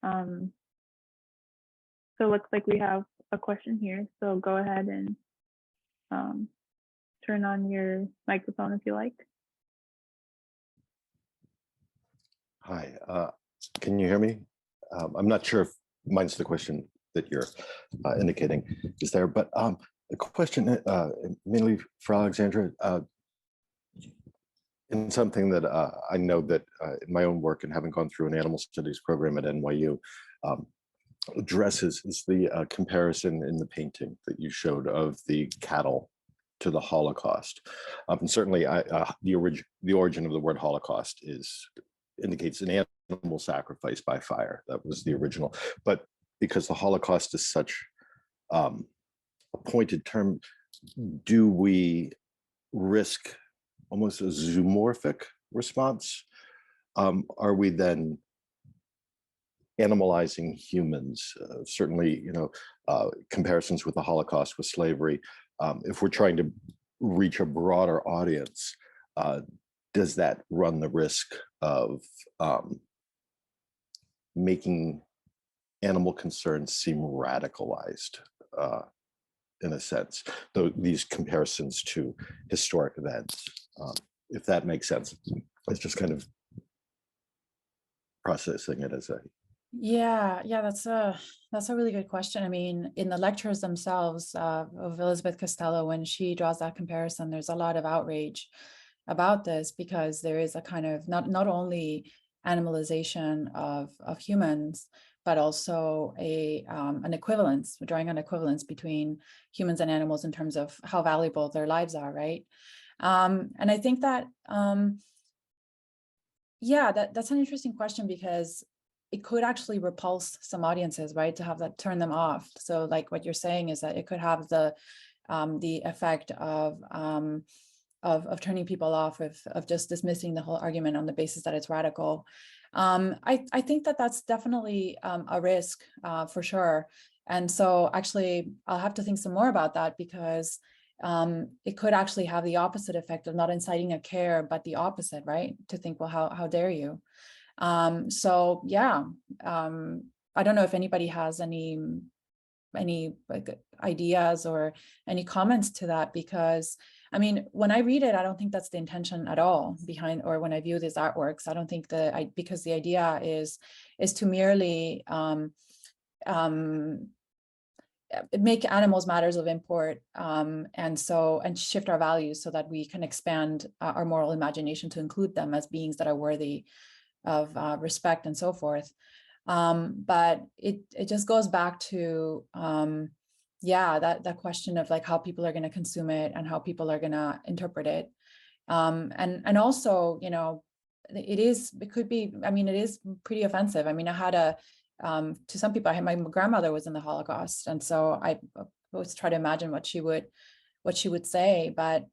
so it looks like we have a question here. So go ahead and turn on your microphone if you like. Hi, can you hear me? I'm not sure if mine's the question that you're indicating is there, but a question mainly for Alexandra, in something that I know that in my own work and having gone through an animal studies program at NYU, addresses is the comparison in the painting that you showed of the cattle to the Holocaust. And certainly the origin of the word Holocaust indicates an animal sacrifice by fire. That was the original. But because the Holocaust is such a pointed term, do we risk almost a zoomorphic response? Are we then animalizing humans? Certainly, comparisons with the Holocaust, with slavery, if we're trying to reach a broader audience, does that run the risk of making animal concerns seem radicalized in a sense, though these comparisons to historic events, if that makes sense? It's just kind of processing it as a Yeah, that's a really good question. I mean, in the lectures themselves of Elizabeth Costello, when she draws that comparison, there's a lot of outrage about this, because there is a kind of not only animalization of humans, but also an equivalence, drawing an equivalence between humans and animals in terms of how valuable their lives are, right? And I think that that's an interesting question, because it could actually repulse some audiences, right? To have that turn them off. So like what you're saying is that it could have the effect of turning people off, of just dismissing the whole argument on the basis that it's radical. I think that that's definitely a risk for sure. And so actually I'll have to think some more about that, because it could actually have the opposite effect of not inciting a care, but the opposite, right? To think, well, how dare you? So yeah, I don't know if anybody has any like ideas or any comments to that, because I mean, when I read it, I don't think that's the intention at all behind, or when I view these artworks, I don't think because the idea is to merely make animals matters of import, and shift our values so that we can expand our moral imagination to include them as beings that are worthy of respect and so forth. But it just goes back to that question of like how people are going to consume it and how people are going to interpret it, and also it is pretty offensive. I mean, I had to some people, my grandmother was in the Holocaust, and so I always try to imagine what she would say. But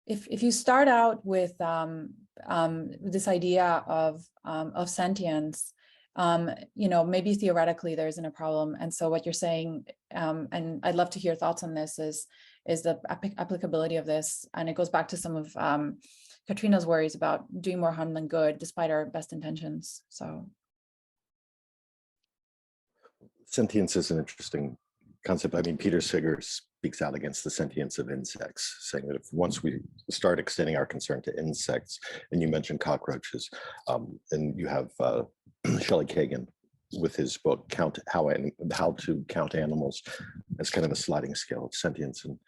if you start out with this idea of sentience, maybe theoretically there isn't a problem. And so what you're saying, and I'd love to hear thoughts on this, is the applicability of this. And it goes back to some of Katrina's worries about doing more harm than good, despite our best intentions. So sentience is an interesting concept. I mean, Peter Singer speaks out against the sentience of insects, saying that if once we start extending our concern to insects, and you mentioned cockroaches, and you have Shelley Kagan with his book How to Count Animals as kind of a sliding scale of sentience and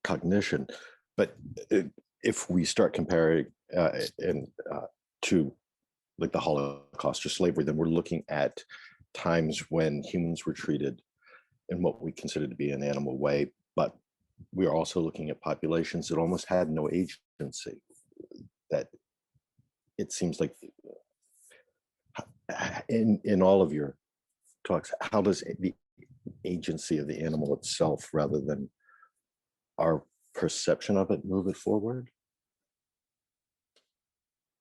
cognition. But if we start comparing to like the Holocaust or slavery, then we're looking at times when humans were treated in what we consider to be an animal way, but we are also looking at populations that almost had no agency. That it seems like in all of your talks, how does the agency of the animal itself, rather than our perception of it, move it forward?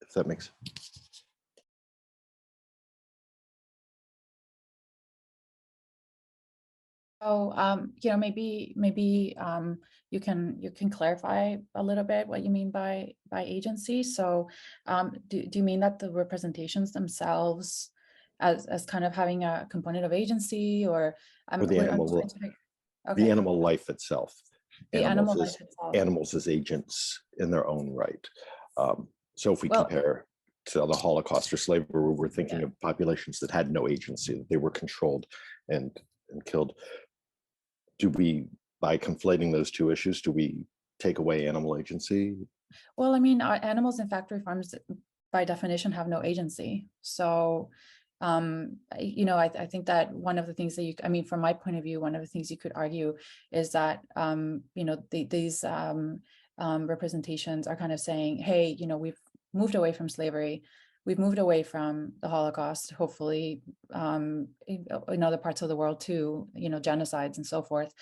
If that makes sense. So, maybe you can clarify a little bit what you mean by agency. So, do you mean that the representations themselves as kind of having a component of agency, or the animal, okay. the animal life itself? The animal life itself. Animals as agents in their own right. So if we compare to the Holocaust or slavery, we're thinking of populations that had no agency, that they were controlled and killed. Do we, by conflating those two issues, do we take away animal agency? Well, I mean, animals in factory farms, by definition, have no agency. So, I think that one of the things that from my point of view, one of the things you could argue is that, these representations are kind of saying, hey, we've moved away from slavery. We've moved away from the Holocaust, hopefully, in other parts of the world too, genocides and so forth.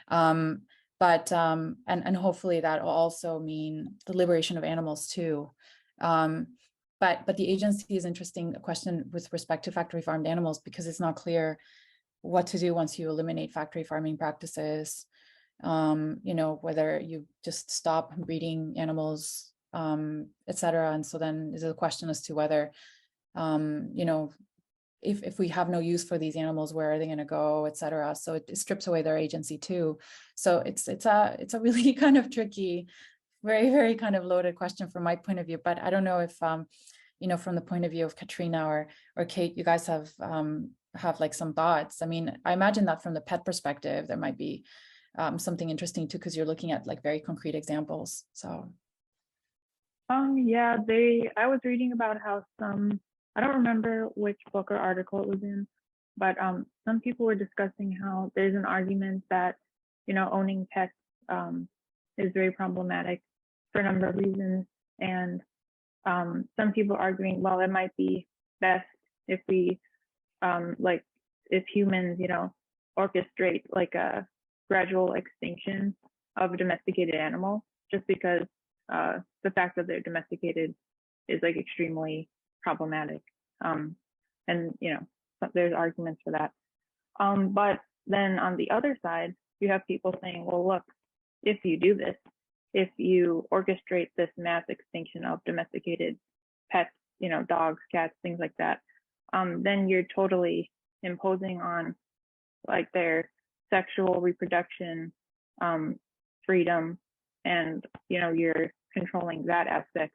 But hopefully that will also mean the liberation of animals too. But the agency is interesting question with respect to factory farmed animals, because it's not clear what to do once you eliminate factory farming practices. Whether you just stop breeding animals, et cetera. And so then there's a question as to whether, if we have no use for these animals, where are they going to go, et cetera. So it strips away their agency too. So it's a really kind of tricky, very, very kind of loaded question from my point of view. But I don't know if, from the point of view of Katrina or Kate, you guys have like some thoughts. I mean, I imagine that from the pet perspective, there might be something interesting too, because you're looking at like very concrete examples. So. Yeah, I was reading about how I don't remember which book or article it was in, but some people were discussing how there's an argument that, owning pets is very problematic for a number of reasons. And some people arguing, well, it might be best if we, if humans, orchestrate like a gradual extinction of domesticated animals, just because the fact that they're domesticated is like extremely problematic. And there's arguments for that. But then on the other side, you have people saying, well, look, if you do this, if you orchestrate this mass extinction of domesticated pets, dogs, cats, things like that, then you're totally imposing on like their sexual reproduction freedom, and you're controlling that aspect.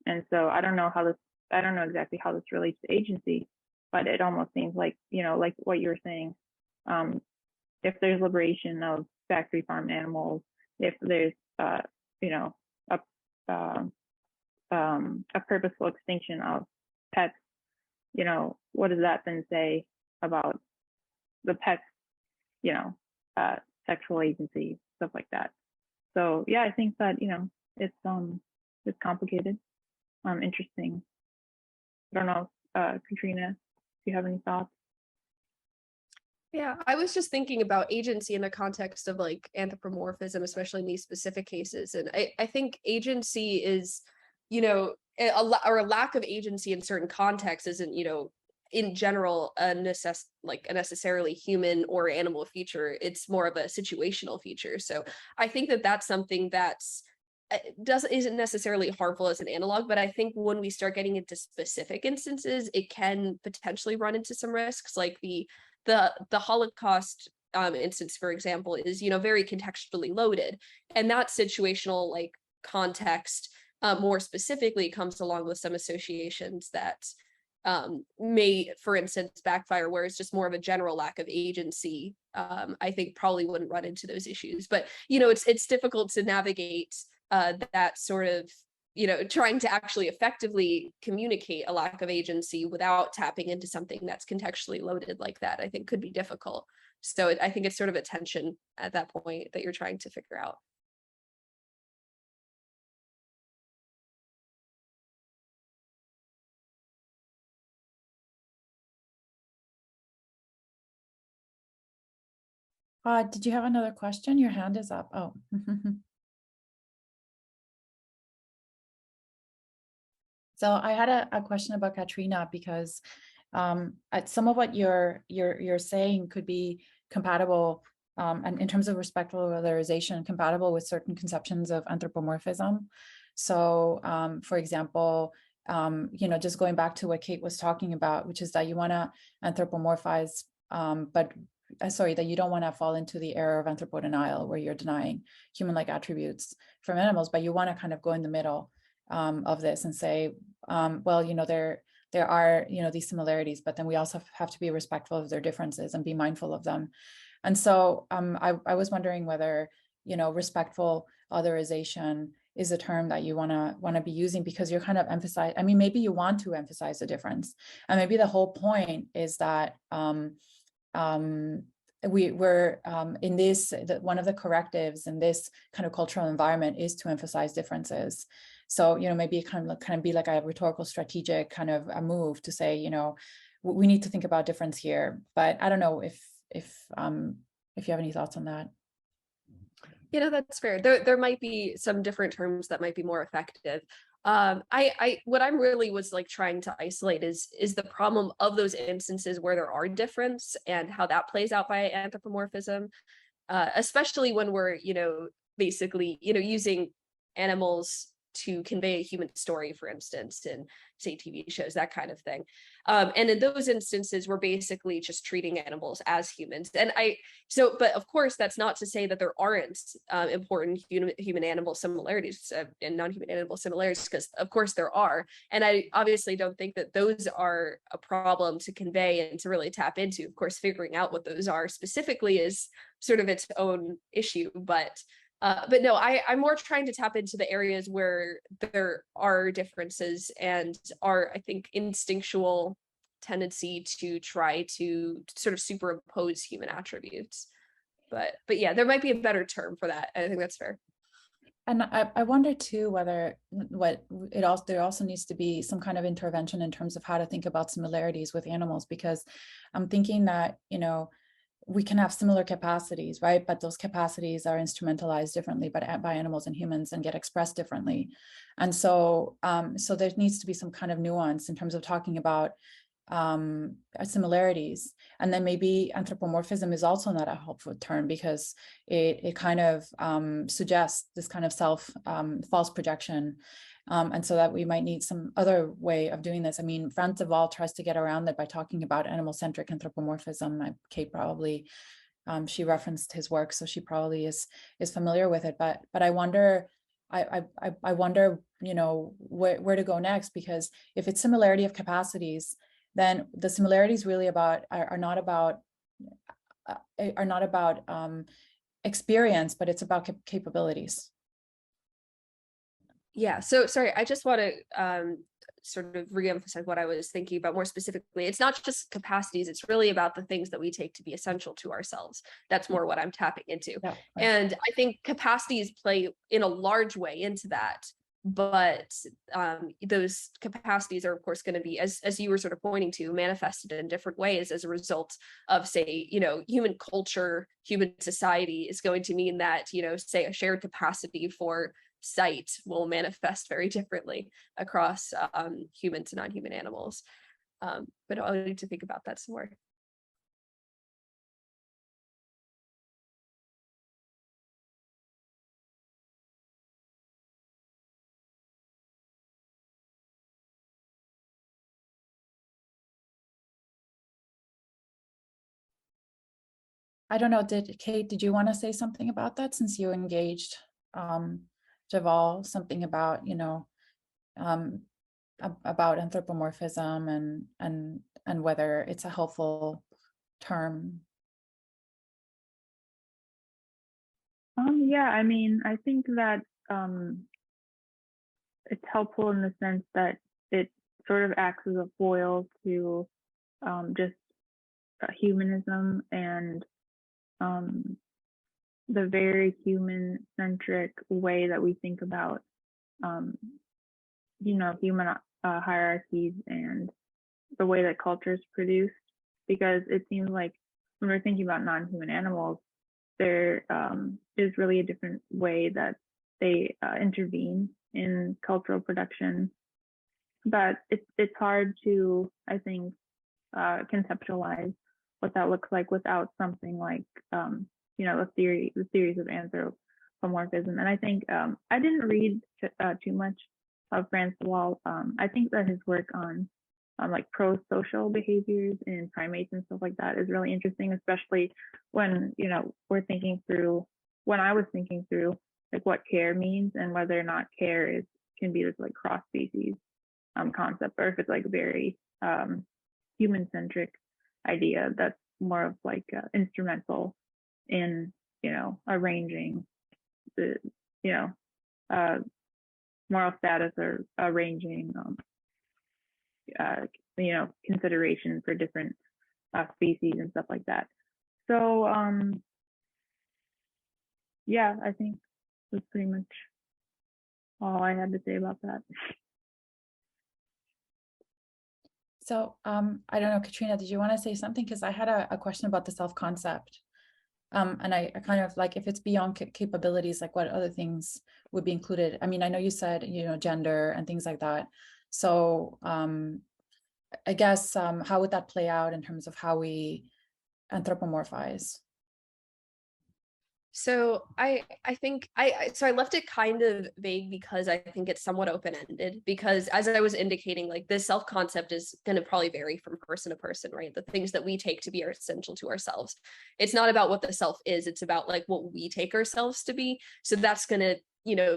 And so I don't know exactly how this relates to agency, but it almost seems like, like what you were saying, if there's liberation of factory farm animals, if there's a purposeful extinction of pets, what does that then say about the pets, sexual agency, stuff like that? So yeah, I think that it's complicated, interesting. I don't know, Katrina, do you have any thoughts? Yeah, I was just thinking about agency in the context of like anthropomorphism, especially in these specific cases. And I think agency is, a lack of agency in certain contexts isn't, in general, a necessarily human or animal feature. It's more of a situational feature. So I think that that's something that's isn't necessarily harmful as an analog, but I think when we start getting into specific instances, it can potentially run into some risks, like the Holocaust instance, for example, is, very contextually loaded. And that situational like context more specifically comes along with some associations that may, for instance, backfire, where it's just more of a general lack of agency. I think probably wouldn't run into those issues. But, it's difficult to navigate that sort of, trying to actually effectively communicate a lack of agency without tapping into something that's contextually loaded like that, I think could be difficult. So I think it's sort of a tension at that point that you're trying to figure out. Did you have another question? Your hand is up. Oh. So I had a question about Katrina, because some of what you're saying could be compatible, and in terms of respectful otherization, compatible with certain conceptions of anthropomorphism. So for example, just going back to what Kate was talking about, which is that you want to anthropomorphize, that you don't want to fall into the error of Anthropo Denial, where you're denying human-like attributes from animals, but you want to kind of go in the middle of this and say, well, there are, these similarities, but then we also have to be respectful of their differences and be mindful of them. And so I was wondering whether, respectful otherization is a term that you want to be using, because you're kind of emphasizing, I mean, maybe you want to emphasize the difference, and maybe the whole point is that we're in this, one of the correctives in this kind of cultural environment is to emphasize differences. So, maybe it kind of be like a rhetorical strategic kind of a move to say, we need to think about difference here. But I don't know if you have any thoughts on that. That's fair. There might be some different terms that might be more effective. What I'm really was like trying to isolate is the problem of those instances where there are difference and how that plays out by anthropomorphism, especially when we're, basically, using animals to convey a human story, for instance, in say TV shows, that kind of thing. And in those instances, we're basically just treating animals as humans. But of course, that's not to say that there aren't important human animal similarities and non-human animal similarities, because of course there are. And I obviously don't think that those are a problem to convey and to really tap into. Of course, figuring out what those are specifically is sort of its own issue, but no, I'm more trying to tap into the areas where there are differences and are, I think, instinctual tendency to try to sort of superimpose human attributes. But yeah, there might be a better term for that. I think that's fair. And I wonder too whether there also needs to be some kind of intervention in terms of how to think about similarities with animals, because I'm thinking that, we can have similar capacities, right? But those capacities are instrumentalized differently by animals and humans and get expressed differently. And so, so there needs to be some kind of nuance in terms of talking about similarities. And then maybe anthropomorphism is also not a helpful term, because it kind of suggests this kind of false projection. And so that we might need some other way of doing this. I mean, Frans de Waal tries to get around it by talking about animal-centric anthropomorphism. Kate probably, she referenced his work, so she probably is familiar with it. But I wonder, I wonder, where to go next, because if it's similarity of capacities, then the similarities really are not about experience, but it's about capabilities. Yeah, so sorry, I just want to sort of reemphasize what I was thinking about more specifically. It's not just capacities, it's really about the things that we take to be essential to ourselves. That's more what I'm tapping into. Yeah, right. And I think capacities play in a large way into that. But those capacities are, of course, going to be, as you were sort of pointing to, manifested in different ways as a result of, say, human culture, human society is going to mean that, say, a shared capacity for sight will manifest very differently across human to non-human animals. But I'll need to think about that some more. I don't know, Kate, did you want to say something about that since you engaged Javal, something about, about anthropomorphism and whether it's a helpful term? Yeah, I mean, I think that it's helpful in the sense that it sort of acts as a foil to just humanism and the very human-centric way that we think about, human hierarchies and the way that culture is produced. Because it seems like when we're thinking about non-human animals, there is really a different way that they intervene in cultural production. But it's hard to, I think, conceptualize what that looks like without something like, the theories of anthropomorphism. And I think I didn't read too much of Franz Wall. I think that his work on like pro-social behaviors in primates and stuff like that is really interesting, especially when, we're thinking through, when I was thinking through like what care means and whether or not care can be this like cross-species concept, or if it's like very human-centric idea that's more of like instrumental in, arranging the, moral status, or arranging consideration for different species and stuff like that. So yeah, I think that's pretty much all I had to say about that. So I don't know, Katrina, did you want to say something? Because I had a question about the self-concept. And I kind of like, if it's beyond capabilities, like what other things would be included? I mean, I know you said, gender and things like that. So I guess how would that play out in terms of how we anthropomorphize? So I think so I left it kind of vague because I think it's somewhat open-ended, because as I was indicating, like this self-concept is going to probably vary from person to person, right? The things that we take to be are essential to ourselves. It's not about what the self is, it's about like what we take ourselves to be. So that's going to,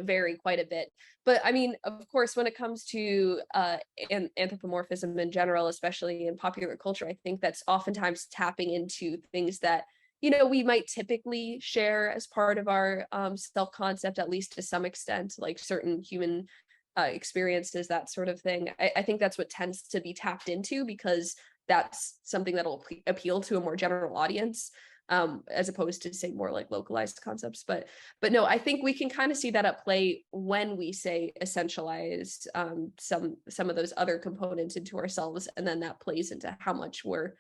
vary quite a bit. But I mean, of course, when it comes to anthropomorphism in general, especially in popular culture, I think that's oftentimes tapping into things that we might typically share as part of our self-concept, at least to some extent, like certain human experiences, that sort of thing. I think that's what tends to be tapped into, because that's something that'll appeal to a more general audience, as opposed to, say, more like localized concepts. But no, I think we can kind of see that at play when we say essentialize some of those other components into ourselves, and then that plays into how much we're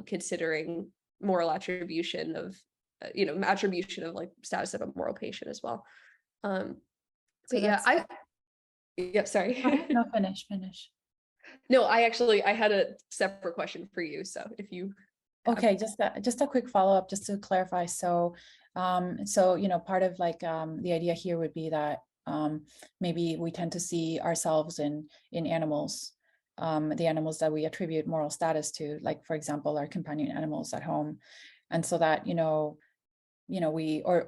considering moral attribution of attribution of like status of a moral patient as well. So but yeah, sorry. No, finish. No, I had a separate question for you, so if you okay, just a quick follow-up just to clarify. So part of like the idea here would be that maybe we tend to see ourselves in animals, the animals that we attribute moral status to, like, for example, our companion animals at home. And so that, we, or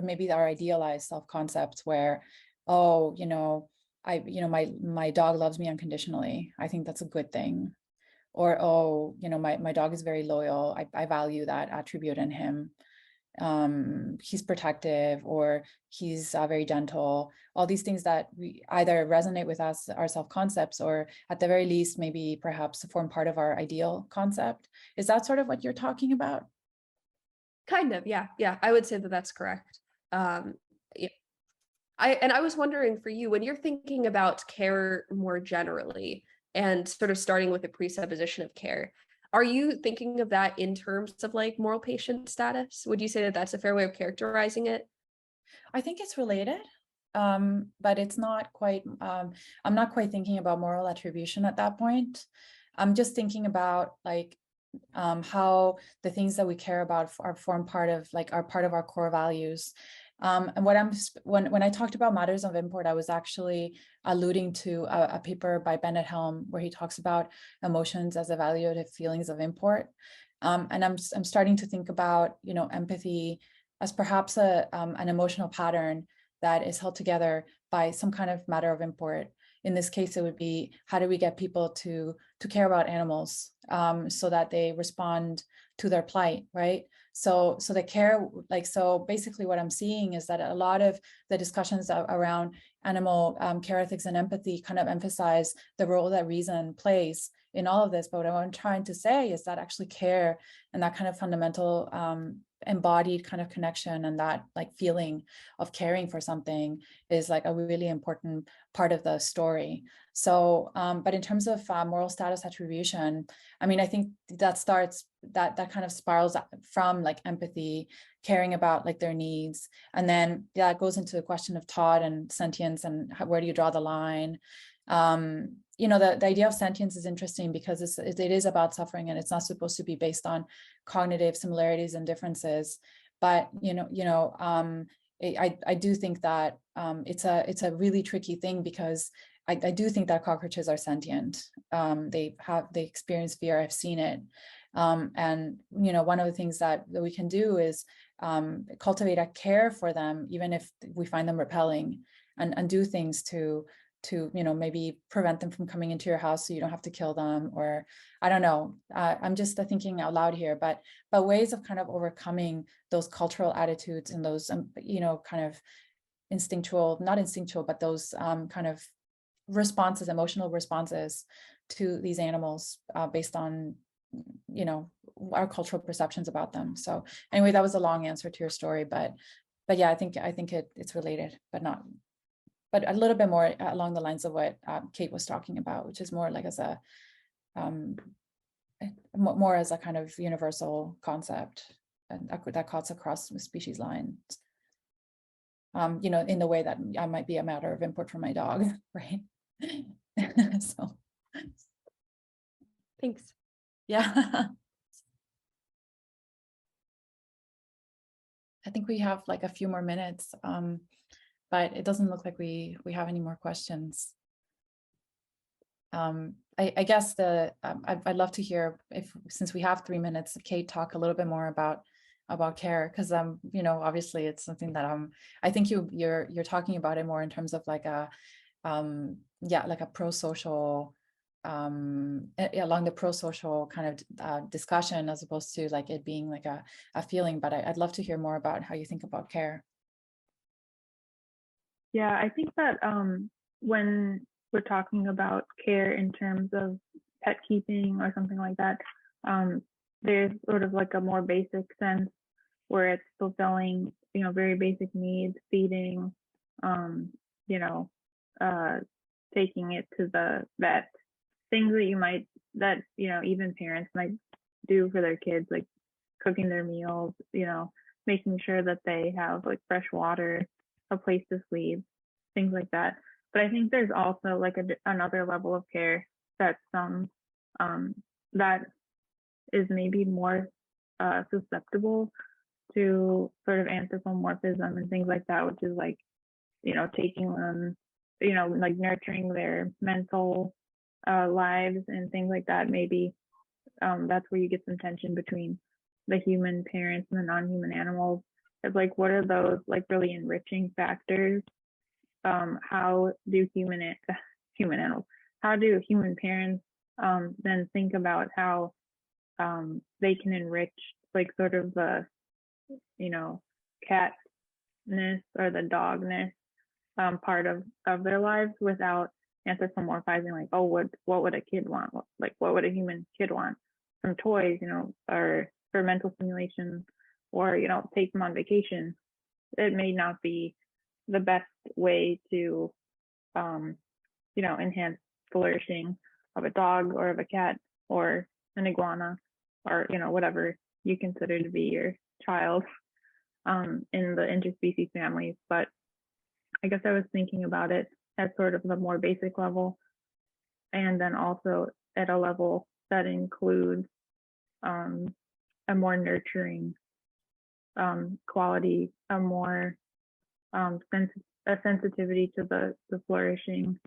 maybe our idealized self-concepts where, oh, my dog loves me unconditionally. I think that's a good thing. Or, oh, my dog is very loyal. I value that attribute in him. He's protective, or he's very gentle. All these things that we either resonate with us, our self-concepts, or at the very least, maybe perhaps form part of our ideal concept. Is that sort of what you're talking about? kind of, yeah, I would say that that's correct. Yeah. I was wondering for you, when you're thinking about care more generally, and sort of starting with a presupposition of care, are you thinking of that in terms of like moral patient status? Would you say that that's a fair way of characterizing it? I think it's related, but it's not quite, I'm not quite thinking about moral attribution at that point. I'm just thinking about like how the things that we care about are form part of like are part of our core values. And when I talked about matters of import, I was actually alluding to a paper by Bennett Helm where he talks about emotions as evaluative feelings of import. And I'm starting to think about, empathy as perhaps an emotional pattern that is held together by some kind of matter of import. In this case, it would be, how do we get people to care about animals so that they respond to their plight, right? So the care, so basically what I'm seeing is that a lot of the discussions around animal care ethics and empathy kind of emphasize the role that reason plays in all of this. But what I'm trying to say is that actually care and that kind of fundamental embodied kind of connection and that feeling of caring for something is a really important part of the story. So, but in terms of moral status attribution, I mean, I think that starts, that kind of spirals from empathy, caring about their needs. And then that goes into the question of thought and sentience and where do you draw the line? The idea of sentience is interesting because it is about suffering and it's not supposed to be based on cognitive similarities and differences. But, I do think that it's a really tricky thing because I do think that cockroaches are sentient. They experience fear. I've seen it. And, one of the things that we can do is cultivate a care for them, even if we find them repelling, and do things to maybe prevent them from coming into your house so you don't have to kill them, or I don't know. I'm just thinking out loud here, but ways of kind of overcoming those cultural attitudes and those, kind of not instinctual, but those kind of responses, emotional responses to these animals based on, our cultural perceptions about them. So anyway, that was a long answer to your story, but yeah, I think it's related, but a little bit more along the lines of what Kate was talking about, which is more as a more as a kind of universal concept and that cuts across species lines. In the way that I might be a matter of import for my dog, right? So, Thanks. Yeah. I think we have a few more minutes, but it doesn't look like we have any more questions. I guess I'd love to hear, since we have 3 minutes, Kate talk a little bit more about care, because obviously it's something that I think you're talking about it more in terms of a pro-social along the pro-social kind of discussion, as opposed to it being a feeling. But I'd love to hear more about how you think about care. Yeah, I think that when we're talking about care in terms of pet keeping or something like that, there's sort of a more basic sense where it's fulfilling, very basic needs, feeding, taking it to the vet, things that even parents might do for their kids, like cooking their meals, making sure that they have fresh water, a place to sleep, things like that. But I think there's also another level of care that that is maybe more susceptible to sort of anthropomorphism and things like that, which is taking them, nurturing their mental lives and things like that. Maybe that's where you get some tension between the human parents and the non-human animals. It's what are those really enriching factors? How do human animals, how do human parents then think about how they can enrich sort of the catness or the dogness part of their lives without anthropomorphizing, oh, what would a kid want? What would a human kid want from toys, or for mental stimulation, or take them on vacation? It may not be the best way to enhance flourishing of a dog or of a cat or an iguana, or whatever you consider to be your child in the interspecies families. But I guess I was thinking about it at sort of the more basic level, and then also at a level that includes a more nurturing quality, a more a sensitivity to the flourishing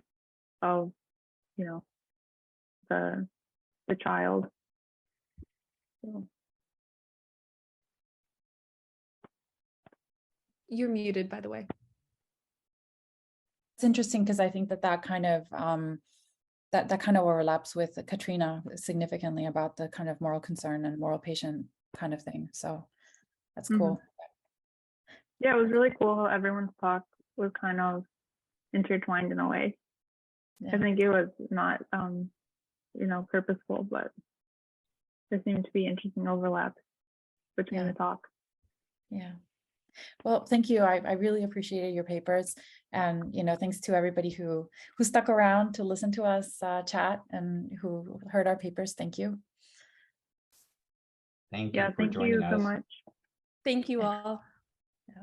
of, you know, the child. So. You're muted, by the way. It's interesting because I think that kind of that kind of overlaps with Katrina significantly about the kind of moral concern and moral patient kind of thing. So that's cool. Yeah, it was really cool how everyone's talk was kind of intertwined in a way. Yeah. I think it was not, you know, purposeful, but there seemed to be interesting overlaps between the talk. Yeah. Well, thank you. I really appreciated your papers, and you know, thanks to everybody who stuck around to listen to us chat and who heard our papers. Thank you. Thank you for joining us. Thank you so much. Thank you all. Yeah.